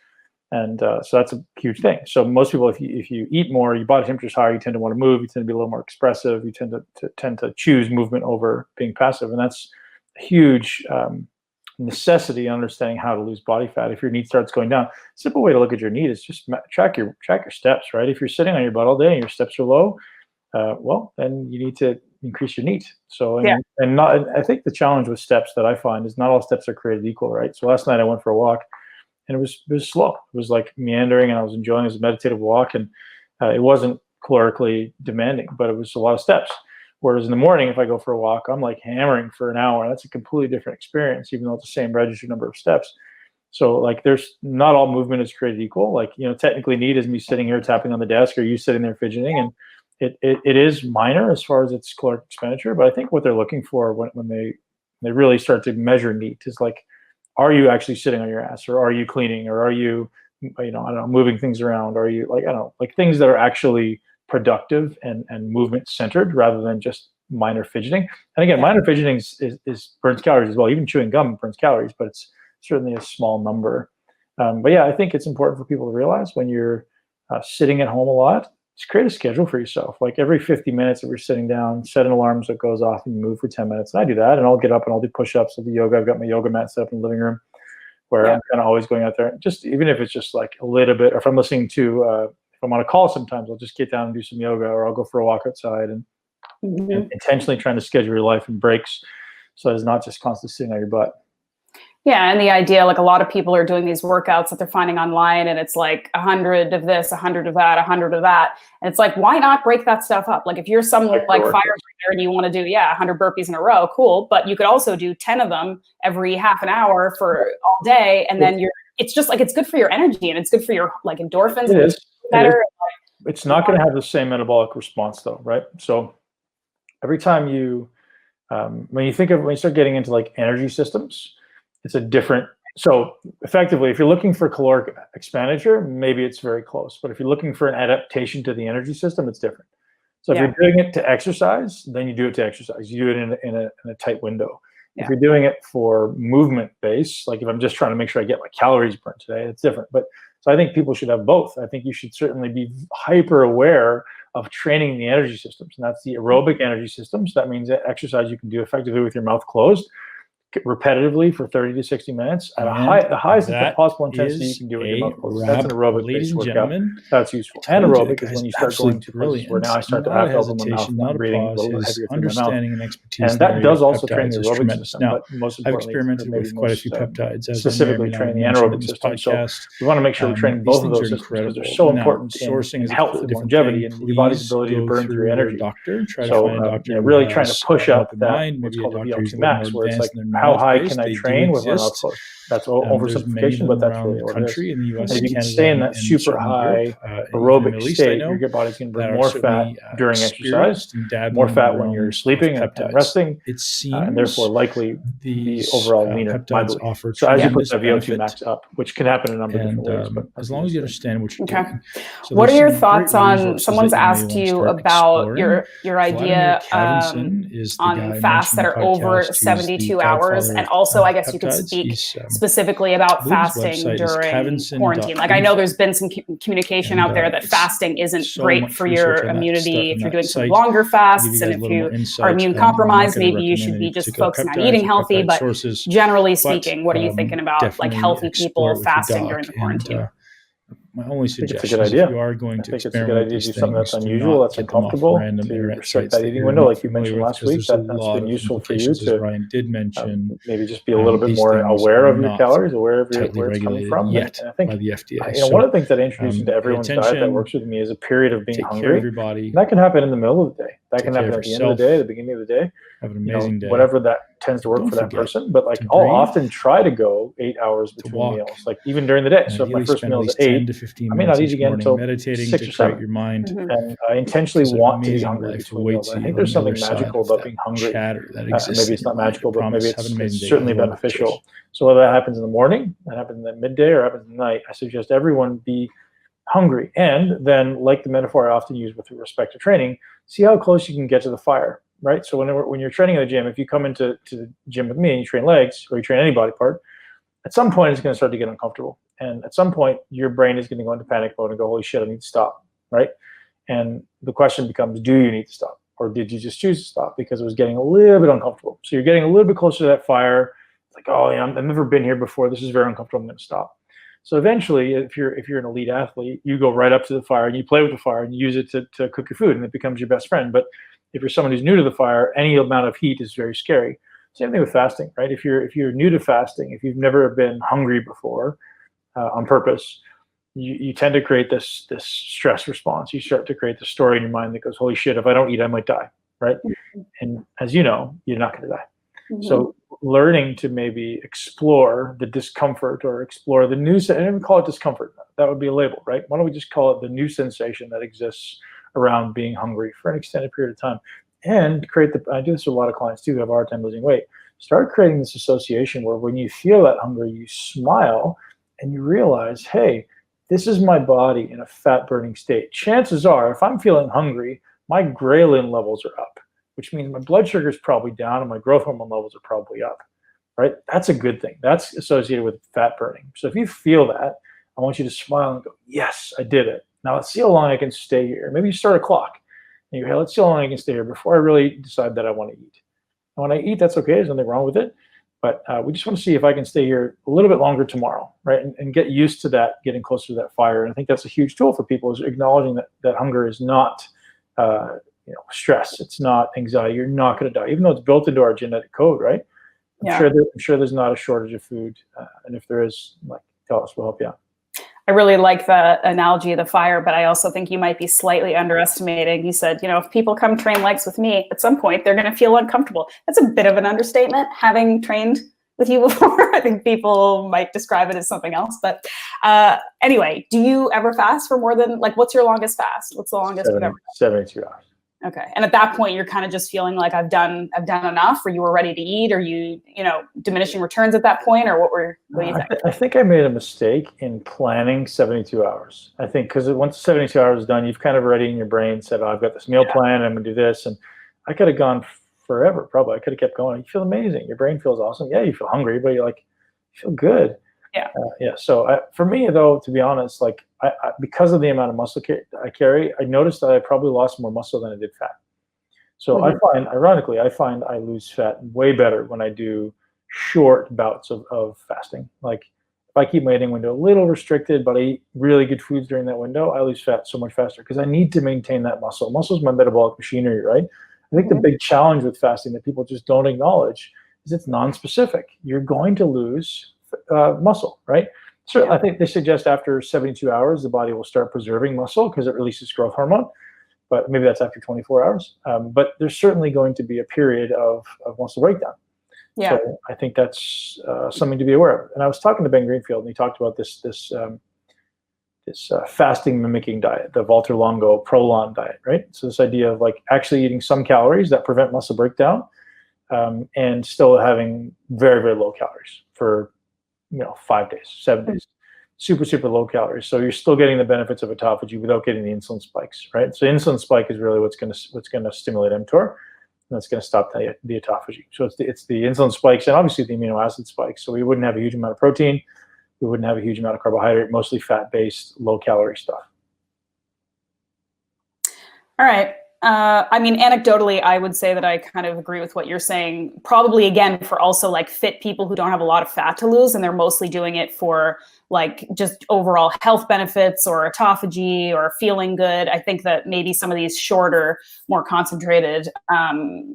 And so that's a huge thing. So most people, if you eat more, your body temperature is higher, you tend to want to move, you tend to be a little more expressive, you tend to choose movement over being passive, and that's a huge necessity in understanding how to lose body fat. If your NEAT starts going down, a simple way to look at your NEAT is just track your steps, right? If you're sitting on your butt all day and your steps are low, well, then you need to increase your NEAT. So, I think the challenge with steps that I find is not all steps are created equal, right? So last night I went for a walk, and it was slow. It was like meandering, and I was enjoying it as a meditative walk, and it wasn't calorically demanding, but it was a lot of steps. Whereas in the morning, if I go for a walk, I'm like hammering for an hour. That's a completely different experience, even though it's the same registered number of steps. So like, there's not all movement is created equal. Like, technically NEAT is me sitting here tapping on the desk, or you sitting there fidgeting, and it is minor as far as its caloric expenditure. But I think what they're looking for when they really start to measure NEAT is like, are you actually sitting on your ass, or are you cleaning, or are you, I don't know, moving things around? Are you like, I don't know, like things that are actually productive and movement centered, rather than just minor fidgeting. And again, minor fidgeting is burns calories as well. Even chewing gum burns calories, but it's certainly a small number. But yeah, I think it's important for people to realize when you're sitting at home a lot, just create a schedule for yourself. Like every 50 minutes that we're sitting down, set an alarm so it goes off and you move for 10 minutes. And I do that, and I'll get up and I'll do push-ups, I'll do yoga. I've got my yoga mat set up in the living room, where I'm kind of always going out there. Just even if it's just like a little bit, or if I'm listening to, if I'm on a call, sometimes I'll just get down and do some yoga, or I'll go for a walk outside, and intentionally trying to schedule your life in breaks, so it's not just constantly sitting on your butt. Yeah, and the idea, like a lot of people are doing these workouts that they're finding online, and it's like 100 of this, 100 of that, 100 of that. And it's like, why not break that stuff up? Like if you're someone like firefighter and you want to do, 100 burpees in a row, cool. But you could also do 10 of them every half an hour for all day. And then it's just like, it's good for your energy, and it's good for your like endorphins. It is better. It's not going to have the same metabolic response though, right? So every time when you start getting into like energy systems, it's a different. So effectively, if you're looking for caloric expenditure, maybe it's very close. But if you're looking for an adaptation to the energy system, it's different. So if you're doing it to exercise, then you do it to exercise. You do it in a tight window. If you're doing it for movement base, like if I'm just trying to make sure I get my calories burned today, it's different. But so I think people should have both. I think you should certainly be hyper aware of training the energy systems, and that's the aerobic energy systems. That means that exercise you can do effectively with your mouth closed, repetitively for 30 to 60 minutes at the highest possible intensity you can do with your mouth closed. That's an aerobic based workout. That's useful. Anaerobic is when you start going to places where now I start to have to open my mouth, I'm breathing a little bit heavier through my mouth. And that does also train the aerobic system, but most importantly, I've experimented with quite a few peptides, specifically train the anaerobic system. So we want to make sure we're training both of those systems, because they're so important in health and longevity and your body's ability to burn through energy. So really trying to push up that what's called the VO2 max, where it's like, how high can I train with my mouth closed? That's oversimplification, but that's really what it is. In the US, and if you can stay in that super high aerobic state, your body's going to burn more fat during exercise, more fat when you're sleeping and resting, and therefore likely the overall leaner, I believe. So as you put the VO2 max up, which can happen in a number of different ways. But as long as you understand what you're doing. So what are your thoughts on, someone's asked you about your idea on fasts that are over 72 hours, and also I guess you could speak specifically about fasting during quarantine. Like I know there's been some communication out there that fasting isn't great for your immunity if you're doing some longer fasts, and if you are immune compromised, maybe you should be just focusing on eating healthy. But generally speaking, what are you thinking about like healthy people fasting during the quarantine? My only suggestion is if you are going to experiment with these something that's unusual, that's uncomfortable, to restrict that eating window, like you mentioned last week. That's been useful for you to Ryan did mention maybe just be a little bit more aware of your calories, aware of where it's coming from. Yet, and I think by the FDA. One of the things that I introduce into everyone's diet that works with me is a period of being hungry. Everybody. That can happen in the middle of the day. That can happen at the end of the day, the beginning of the day. Have an amazing day. Whatever that tends to work for that person. But like I'll often try to go 8 hours between meals, like even during the day. So if my first meal is at 8, I may not eat again until 6 or 7. Your mind. And I intentionally want to be hungry between meals. I think there's something magical about being hungry. Maybe it's not magical, but maybe it's certainly beneficial. So whether that happens in the morning, that happens at midday, or happens at night, I suggest everyone be hungry. And then, like the metaphor I often use with respect to training, see how close you can get to the fire, right? So when you're training in the gym, if you come into the gym with me and you train legs, or you train any body part, at some point it's going to start to get uncomfortable. And at some point, your brain is going to go into panic mode and go, holy shit, I need to stop, right? And the question becomes, do you need to stop? Or did you just choose to stop because it was getting a little bit uncomfortable? So you're getting a little bit closer to that fire. It's like, oh, yeah, I've never been here before. This is very uncomfortable. I'm going to stop. So eventually, if you're an elite athlete, you go right up to the fire and you play with the fire and you use it to cook your food, and it becomes your best friend. But if you're someone who's new to the fire, any amount of heat is very scary. Same thing with fasting, right? If you're new to fasting, if you've never been hungry before on purpose, you tend to create this stress response. You start to create the story in your mind that goes, holy shit, if I don't eat, I might die, right? And as you know, you're not going to die. So learning to maybe explore the discomfort or explore the new, I didn't even call it discomfort. That would be a label, right? Why don't we just call it the new sensation that exists around being hungry for an extended period of time, and create I do this with a lot of clients too who have a hard time losing weight. Start creating this association where when you feel that hunger, you smile and you realize, hey, this is my body in a fat burning state. Chances are, if I'm feeling hungry, my ghrelin levels are up, which means my blood sugar is probably down and my growth hormone levels are probably up, right? That's a good thing. That's associated with fat burning. So if you feel that, I want you to smile and go, yes, I did it. Now let's see how long I can stay here. Maybe you start a clock and you go, hey, let's see how long I can stay here before I really decide that I want to eat. And when I eat, that's okay. There's nothing wrong with it. But we just want to see if I can stay here a little bit longer tomorrow, right? And get used to that, getting closer to that fire. And I think that's a huge tool for people, is acknowledging that hunger is not stress. It's not anxiety. You're not going to die, even though it's built into our genetic code, right? I'm sure there's not a shortage of food. And if there is, tell us, we'll help you out. I really like the analogy of the fire, but I also think you might be slightly underestimating. You said, if people come train legs with me, at some point they're going to feel uncomfortable. That's a bit of an understatement, having trained with you before. I think people might describe it as something else. But anyway, do you ever fast for more than, what's your longest fast? What's the longest you've ever? 72 hours. Okay. And at that point, you're kind of just feeling like I've done enough, or you were ready to eat, or diminishing returns at that point, or what do you think? I think I made a mistake in planning 72 hours. I think because once 72 hours is done, you've kind of already in your brain said, I've got this meal plan, I'm going to do this. And I could have gone forever, probably. I could have kept going. You feel amazing. Your brain feels awesome. Yeah, you feel hungry, but you feel good. Yeah. So for me, though, to be honest, I because of the amount of muscle I carry, I noticed that I probably lost more muscle than I did fat. So ironically, I find I lose fat way better when I do short bouts of fasting. If I keep my eating window a little restricted, but I eat really good foods during that window, I lose fat so much faster because I need to maintain that muscle. Muscle is my metabolic machinery, right? I think the big challenge with fasting that people just don't acknowledge is it's non-specific. You're going to lose muscle, right? So I think they suggest after 72 hours, the body will start preserving muscle because it releases growth hormone, but maybe that's after 24 hours. But there's certainly going to be a period of muscle breakdown. Yeah. So I think that's something to be aware of. And I was talking to Ben Greenfield, and he talked about this fasting mimicking diet, the Walter Longo Prolon diet, right? So this idea of actually eating some calories that prevent muscle breakdown, and still having very, very low calories for 5 days, 7 days, super, super low calories. So you're still getting the benefits of autophagy without getting the insulin spikes, right? So insulin spike is really what's going to stimulate mTOR, and that's going to stop the autophagy. So it's the insulin spikes and obviously the amino acid spikes. So we wouldn't have a huge amount of protein, we wouldn't have a huge amount of carbohydrate, mostly fat-based, low-calorie stuff. All right. Anecdotally, I would say that I kind of agree with what you're saying. Probably, again, for also fit people who don't have a lot of fat to lose, and they're mostly doing it for just overall health benefits or autophagy or feeling good. I think that maybe some of these shorter, more concentrated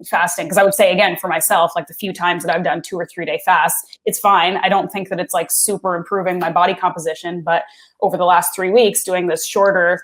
fasting, because I would say, again, for myself, the few times that I've done 2 or 3 day fasts, it's fine. I don't think that it's super improving my body composition, but over the last 3 weeks doing this shorter,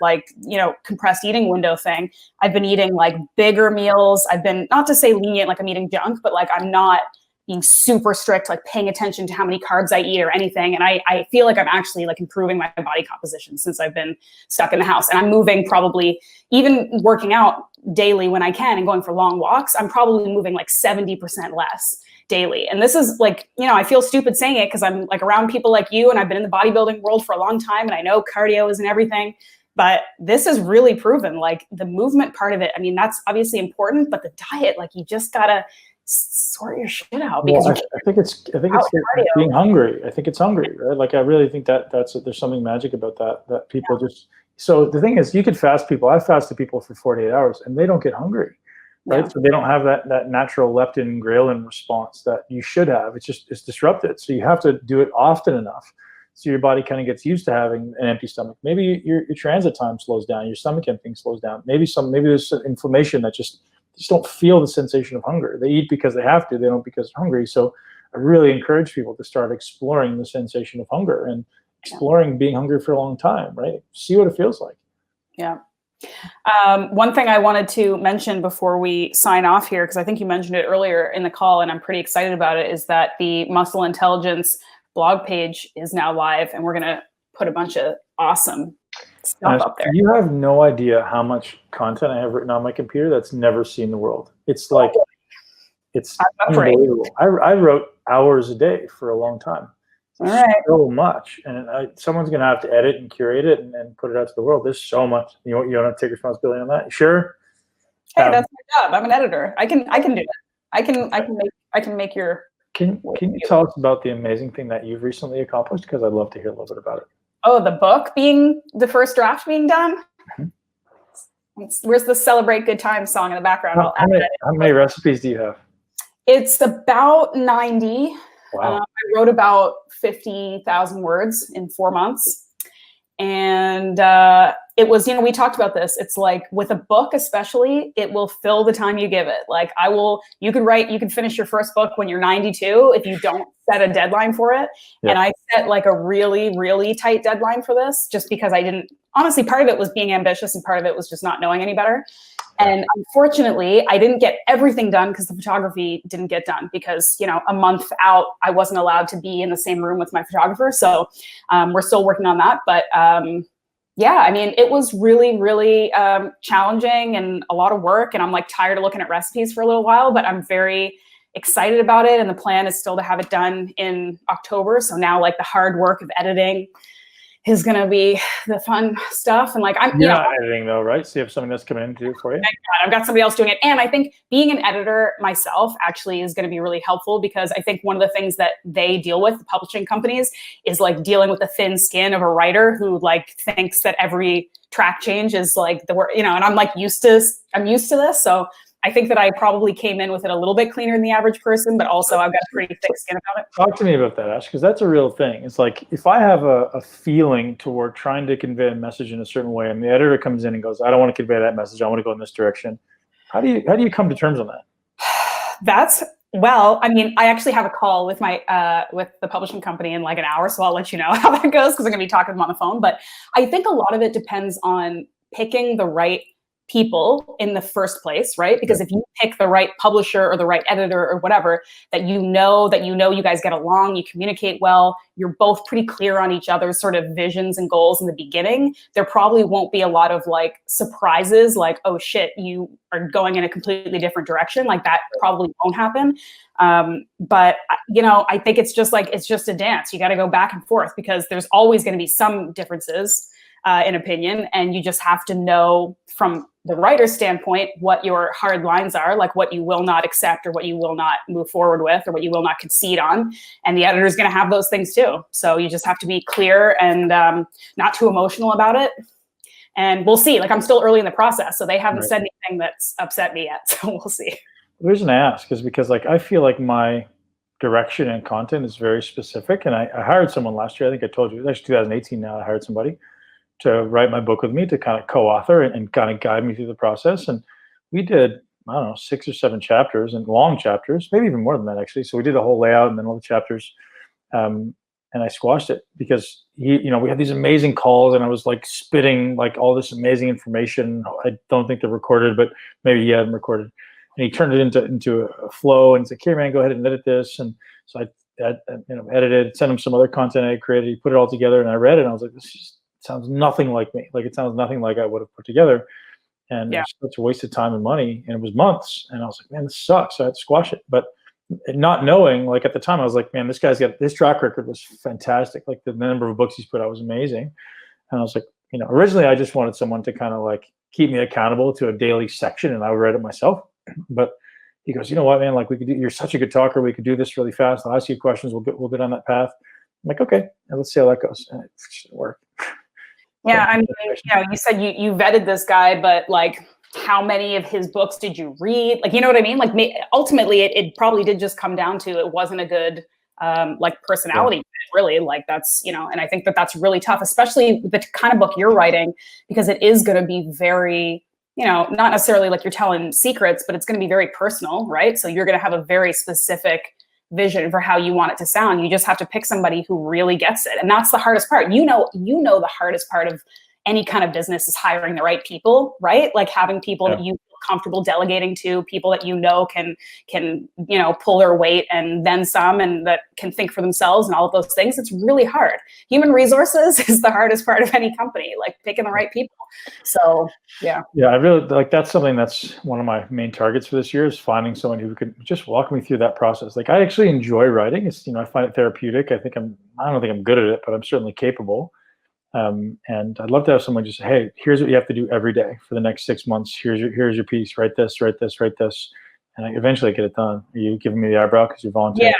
compressed eating window thing, I've been eating bigger meals. I've been, not to say lenient, I'm eating junk, but I'm not being super strict, paying attention to how many carbs I eat or anything. And I feel I'm actually improving my body composition since I've been stuck in the house. And I'm moving, probably even working out daily when I can and going for long walks, I'm probably moving 70% less daily. And this is I feel stupid saying it because I'm around people like you, and I've been in the bodybuilding world for a long time, and I know cardio isn't everything, but this is really proven. The movement part of it, that's obviously important, but the diet, you just gotta sort your shit out, because I think it's being hungry. I think it's hungry, right? I really think that's there's something magic about that people just. So the thing is, you could fast people. I've fasted people for 48 hours, and they don't get hungry, right? Yeah. So they don't have that natural leptin ghrelin response that you should have. It's disrupted. So you have to do it often enough, so your body kind of gets used to having an empty stomach. Maybe your transit time slows down, your stomach emptying slows down. Maybe there's inflammation that just don't feel the sensation of hunger. They eat because they have to. They don't because they're hungry. So I really encourage people to start exploring the sensation of hunger and exploring being hungry for a long time, right? See what it feels like. Yeah. One thing I wanted to mention before we sign off here, because I think you mentioned it earlier in the call, and I'm pretty excited about it, is that the Muscle Intelligence blog page is now live, and we're going to put a bunch of awesome stuff up there. You have no idea how much content I have written on my computer that's never seen the world. It's like, it's unbelievable. I wrote hours a day for a long time. All right. So much, and someone's going to have to edit and curate it and put it out to the world. There's so much. You don't have to take responsibility on that. Sure. Hey, that's my job. I'm an editor. I can do it. I can make your. Can you tell us about the amazing thing that you've recently accomplished? Because I'd love to hear a little bit about it. Oh, the book being the first draft being done. Mm-hmm. Where's the "Celebrate Good Times" song in the background? How many recipes do you have? It's about 90. Wow. I wrote about 50,000 words in 4 months. And it was, we talked about this. It's like with a book, especially, it will fill the time you give it. Like you can finish your first book when you're 92 if you don't set a deadline for it. Yeah. And I set like a really, really tight deadline for this just because honestly, part of it was being ambitious and part of it was just not knowing any better. And unfortunately, I didn't get everything done because the photography didn't get done because, a month out, I wasn't allowed to be in the same room with my photographer. So we're still working on that. But yeah, I mean, it was really, really challenging and a lot of work. And I'm like tired of looking at recipes for a little while, but I'm very excited about it. And the plan is still to have it done in October. So now like the hard work of editing is going to be the fun stuff. And like, You're not editing though, right? So you have someone that's coming in to do it for you? Thank God, I've got somebody else doing it. And I think being an editor myself actually is going to be really helpful because I think one of the things that they deal with, the publishing companies, is like dealing with the thin skin of a writer who like thinks that every track change is like the word, and I'm like used to this. So I think that I probably came in with it a little bit cleaner than the average person, but also I've got a pretty thick skin about it. Talk to me about that, Ash, because that's a real thing. It's like if I have a feeling toward trying to convey a message in a certain way, and the editor comes in and goes, "I don't want to convey that message. I want to go in this direction." How do you come to terms on that? Well, I mean, I actually have a call with my with the publishing company in like an hour, so I'll let you know how that goes because I'm going to be talking to them on the phone. But I think a lot of it depends on picking the right people in the first place, right? Because if you pick the right publisher or the right editor or whatever, that you guys get along, you communicate well, you're both pretty clear on each other's sort of visions and goals in the beginning, there probably won't be a lot of like surprises like, oh shit, you are going in a completely different direction. Like that probably won't happen. But I think it's just a dance. You got to go back and forth because there's always going to be some differences in opinion, and you just have to know from the writer's standpoint what your hard lines are, like what you will not accept or what you will not move forward with or what you will not concede on. And the editor is going to have those things too. So you just have to be clear and not too emotional about it. And we'll see. Like I'm still early in the process, so they haven't said anything that's upset me yet. So we'll see. The reason I ask is because like I feel like my direction and content is very specific. And I hired someone last year. I think I told you, it's actually 2018 now. I hired somebody to write my book with me, to kind of co-author and kind of guide me through the process. And we did, 6 or 7 chapters and long chapters, maybe even more than that actually. So we did a whole layout and then all the chapters. And I squashed it because we had these amazing calls and I was like spitting like all this amazing information. I don't think they're recorded, but maybe he had them recorded. And he turned it into a flow and said, "Okay, man, go ahead and edit this." And so I edited, sent him some other content I created. He put it all together and I read it and I was like, this just sounds nothing like me. Like it sounds nothing like I would have put together. And it was such a waste of time and money. And it was months. And I was like, man, this sucks. So I had to squash it. But not knowing, like at the time, I was like, man, this guy's got, his track record was fantastic. Like the number of books he's put out was amazing. And I was like, originally I just wanted someone to kind of like keep me accountable to a daily section and I would write it myself. But he goes, you know what, man, like you're such a good talker. We could do this really fast. I'll ask you questions. We'll get down that path. I'm like, okay, let's see how that goes. And it didn't work. Yeah, I mean, you said you vetted this guy, but like, how many of his books did you read? Like, you know what I mean? Like, ultimately, it probably did just come down to it wasn't a good like personality fit, really. Like that's and I think that's really tough, especially the kind of book you're writing, because it is going to be very not necessarily like you're telling secrets, but it's going to be very personal, right? So you're going to have a very specific vision for how you want it to sound. You just have to pick somebody who really gets it. And that's the hardest part. The hardest part of any kind of business is hiring the right people, right? Like having people that you feel comfortable delegating to, people that can pull their weight and then some, and that can think for themselves and all of those things. It's really hard. Human resources is the hardest part of any company, like picking the right people. So yeah, I really like, that's something that's one of my main targets for this year, is finding someone who could just walk me through that process. Like, I actually enjoy writing. It's, I find it therapeutic. I don't think I'm good at it, but I'm certainly capable. And I'd love to have someone just say, hey, here's what you have to do every day for the next 6 months. Here's your piece. Write this, write this, write this. And I eventually get it done. Are you giving me the eyebrow because you're volunteering?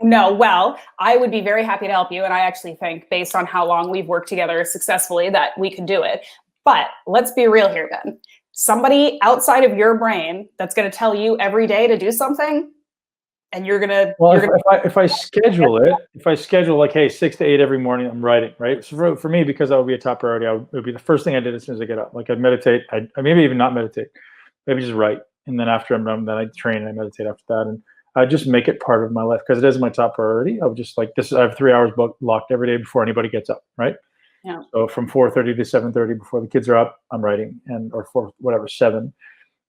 No, well, I would be very happy to help you. And I actually think, based on how long we've worked together successfully, that we can do it. But let's be real here, Ben. Somebody outside of your brain that's going to tell you every day to do something, and you're gonna. Well, if I schedule like, hey, 6 to 8 every morning, I'm writing, right? So for me, because that would be a top priority, it would be the first thing I did as soon as I get up. Like, I'd meditate. I maybe even not meditate, maybe just write, and then after I'm done, then I train and I meditate after that, and I just make it part of my life because it is my top priority. I would just like this. I have 3 hours locked every day before anybody gets up, right? Yeah. So from 4:30 to 7:30 before the kids are up, I'm writing, or for whatever 7.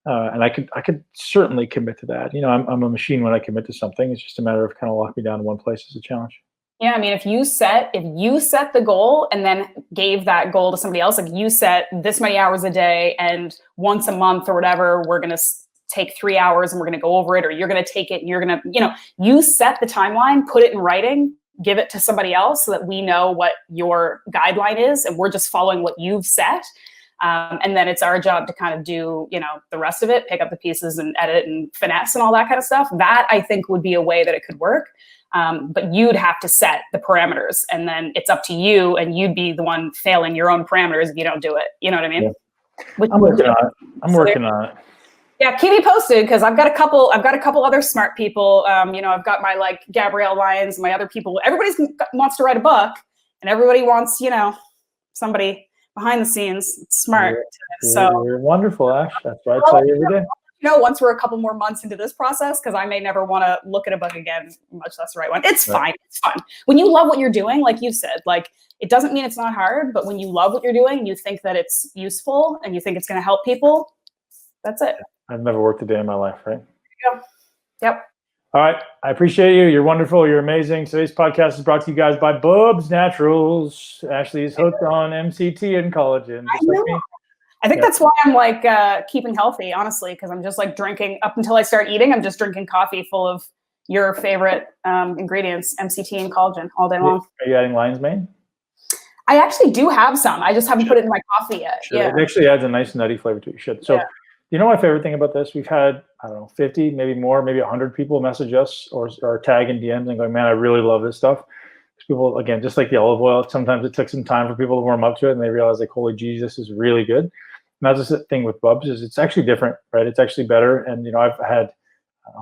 And I could certainly commit to that. I'm a machine when I commit to something. It's just a matter of kind of locking me down in one place as a challenge. Yeah, I mean, if you set the goal and then gave that goal to somebody else, like you set this many hours a day, and once a month or whatever, we're going to take 3 hours and we're going to go over it, or you're going to take it and you're going to, you set the timeline, put it in writing, give it to somebody else so that we know what your guideline is, and we're just following what you've set. And then it's our job to kind of do, the rest of it, pick up the pieces and edit and finesse and all that kind of stuff. That, I think, would be a way that it could work. But you'd have to set the parameters, and then it's up to you, and you'd be the one failing your own parameters if you don't do it. You know what I mean? Yeah. I'm working on it. Yeah, keep me posted, because I've got a couple other smart people. I've got my like Gabrielle Lyons, my other people. Everybody wants to write a book, and everybody wants, somebody behind the scenes smart. You're wonderful, Ash. That's why I tell you every day. Once we're a couple more months into this process, because I may never want to look at a book again, much less the right one. It's fine. It's fun. When you love what you're doing, like you said, like, it doesn't mean it's not hard, but when you love what you're doing, you think that it's useful and you think it's going to help people, that's it. I've never worked a day in my life, right? Yeah. Yep. All right. I appreciate you. You're wonderful. You're amazing. Today's podcast is brought to you guys by Bubs Naturals. Ashleigh is hooked on MCT and collagen. Just like me. I think that's why I'm like keeping healthy, honestly, because I'm just like drinking, up until I start eating, I'm just drinking coffee full of your favorite ingredients, MCT and collagen, all day long. Are you adding lion's mane? I actually do have some. I just haven't put it in my coffee yet. Sure. Yeah. It actually adds a nice nutty flavor to it. You should. So, my favorite thing about this? We've had, 50, maybe more, maybe 100 people message us or tag in DMs and going, man, I really love this stuff. People, again, just like the olive oil, sometimes it took some time for people to warm up to it, and they realize, like, holy geez, this is really good. And that's the thing with Bubs, is it's actually different, right? It's actually better. And, I've had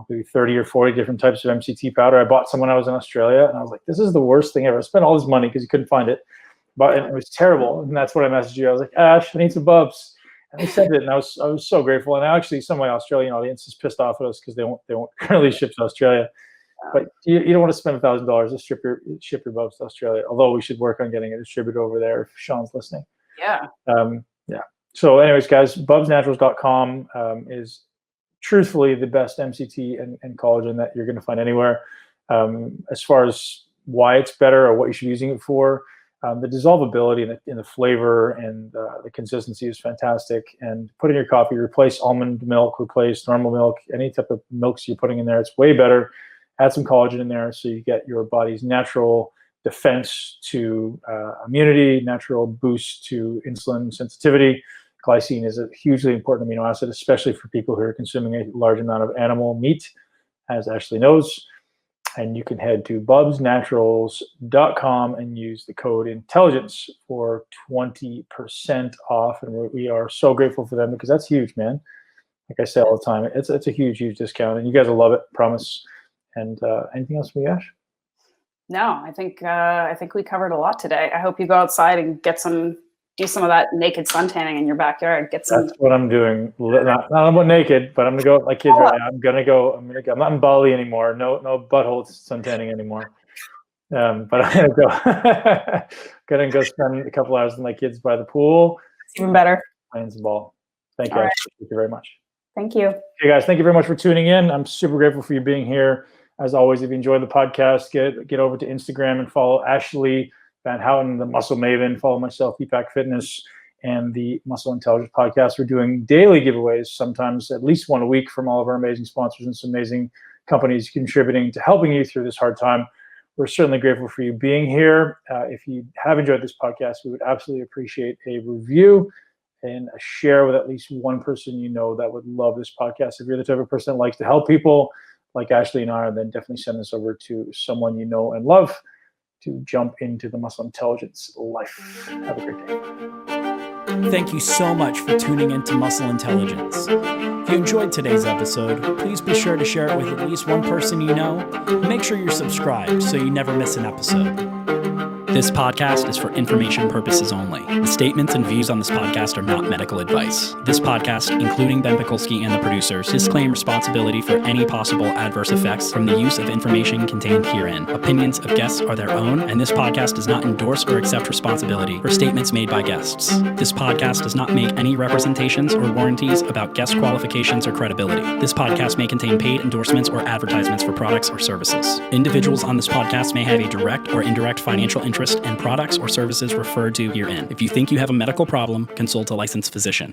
maybe 30 or 40 different types of MCT powder. I bought some when I was in Australia, and I was like, this is the worst thing ever. I spent all this money because you couldn't find it, but it was terrible. And that's what I messaged you. I was like, Ash, I need some Bubs. And they sent it, and I was so grateful. And actually, some of my Australian audience is pissed off at us because they won't currently ship to Australia. But you don't want to spend $1,000 to ship your Bubs to Australia. Although we should work on getting it distributed over there if Sean's listening. Yeah. So, anyways, guys, bubsnaturals.com is truthfully the best MCT and collagen that you're going to find anywhere. As far as why it's better or what you should be using it for, the dissolvability and the flavor and the consistency is fantastic. And put in your coffee, replace almond milk, replace normal milk, any type of milks you're putting in there. It's way better. Add some collagen in there so you get your body's natural defense to immunity, natural boost to insulin sensitivity. Glycine is a hugely important amino acid, especially for people who are consuming a large amount of animal meat, as Ashleigh knows. And you can head to bubsnaturals.com and use the code INTELLIGENCE for 20% off. And we are so grateful for them, because that's huge, man. Like I say all the time, it's a huge, huge discount, and you guys will love it, promise. And anything else from you, Ash? No, I think we covered a lot today. I hope you go outside and do some of that naked sun tanning in your backyard. That's what I'm doing. Not about naked, but I'm gonna go with my kids right now. I'm not in Bali anymore. No butthole sun tanning anymore. But I'm gonna go spend a couple hours with my kids by the pool. It's even better. Playing some ball. Thank you. All right. Thank you very much. Thank you. Hey guys, thank you very much for tuning in. I'm super grateful for you being here. As always, if you enjoyed the podcast, get over to Instagram and follow Ashleigh Van Houten, the Muscle Maven. Follow myself, Deepak Fitness, and the Muscle Intelligence Podcast. We're doing daily giveaways, sometimes at least one a week, from all of our amazing sponsors and some amazing companies contributing to helping you through this hard time. We're certainly grateful for you being here. If you have enjoyed this podcast, we would absolutely appreciate a review and a share with at least one person you know that would love this podcast. If you're the type of person that likes to help people, like Ashleigh and I, then definitely send this over to someone you know and love to jump into the muscle intelligence life. Have a great day. Thank you so much for tuning into Muscle Intelligence. If you enjoyed today's episode, please be sure to share it with at least one person you know. Make sure you're subscribed so you never miss an episode. This podcast is for information purposes only. The statements and views on this podcast are not medical advice. This podcast, including Ben Pakulski and the producers, disclaim responsibility for any possible adverse effects from the use of information contained herein. Opinions of guests are their own, and this podcast does not endorse or accept responsibility for statements made by guests. This podcast does not make any representations or warranties about guest qualifications or credibility. This podcast may contain paid endorsements or advertisements for products or services. Individuals on this podcast may have a direct or indirect financial interest in products or services referred to herein. If you think you have a medical problem, consult a licensed physician.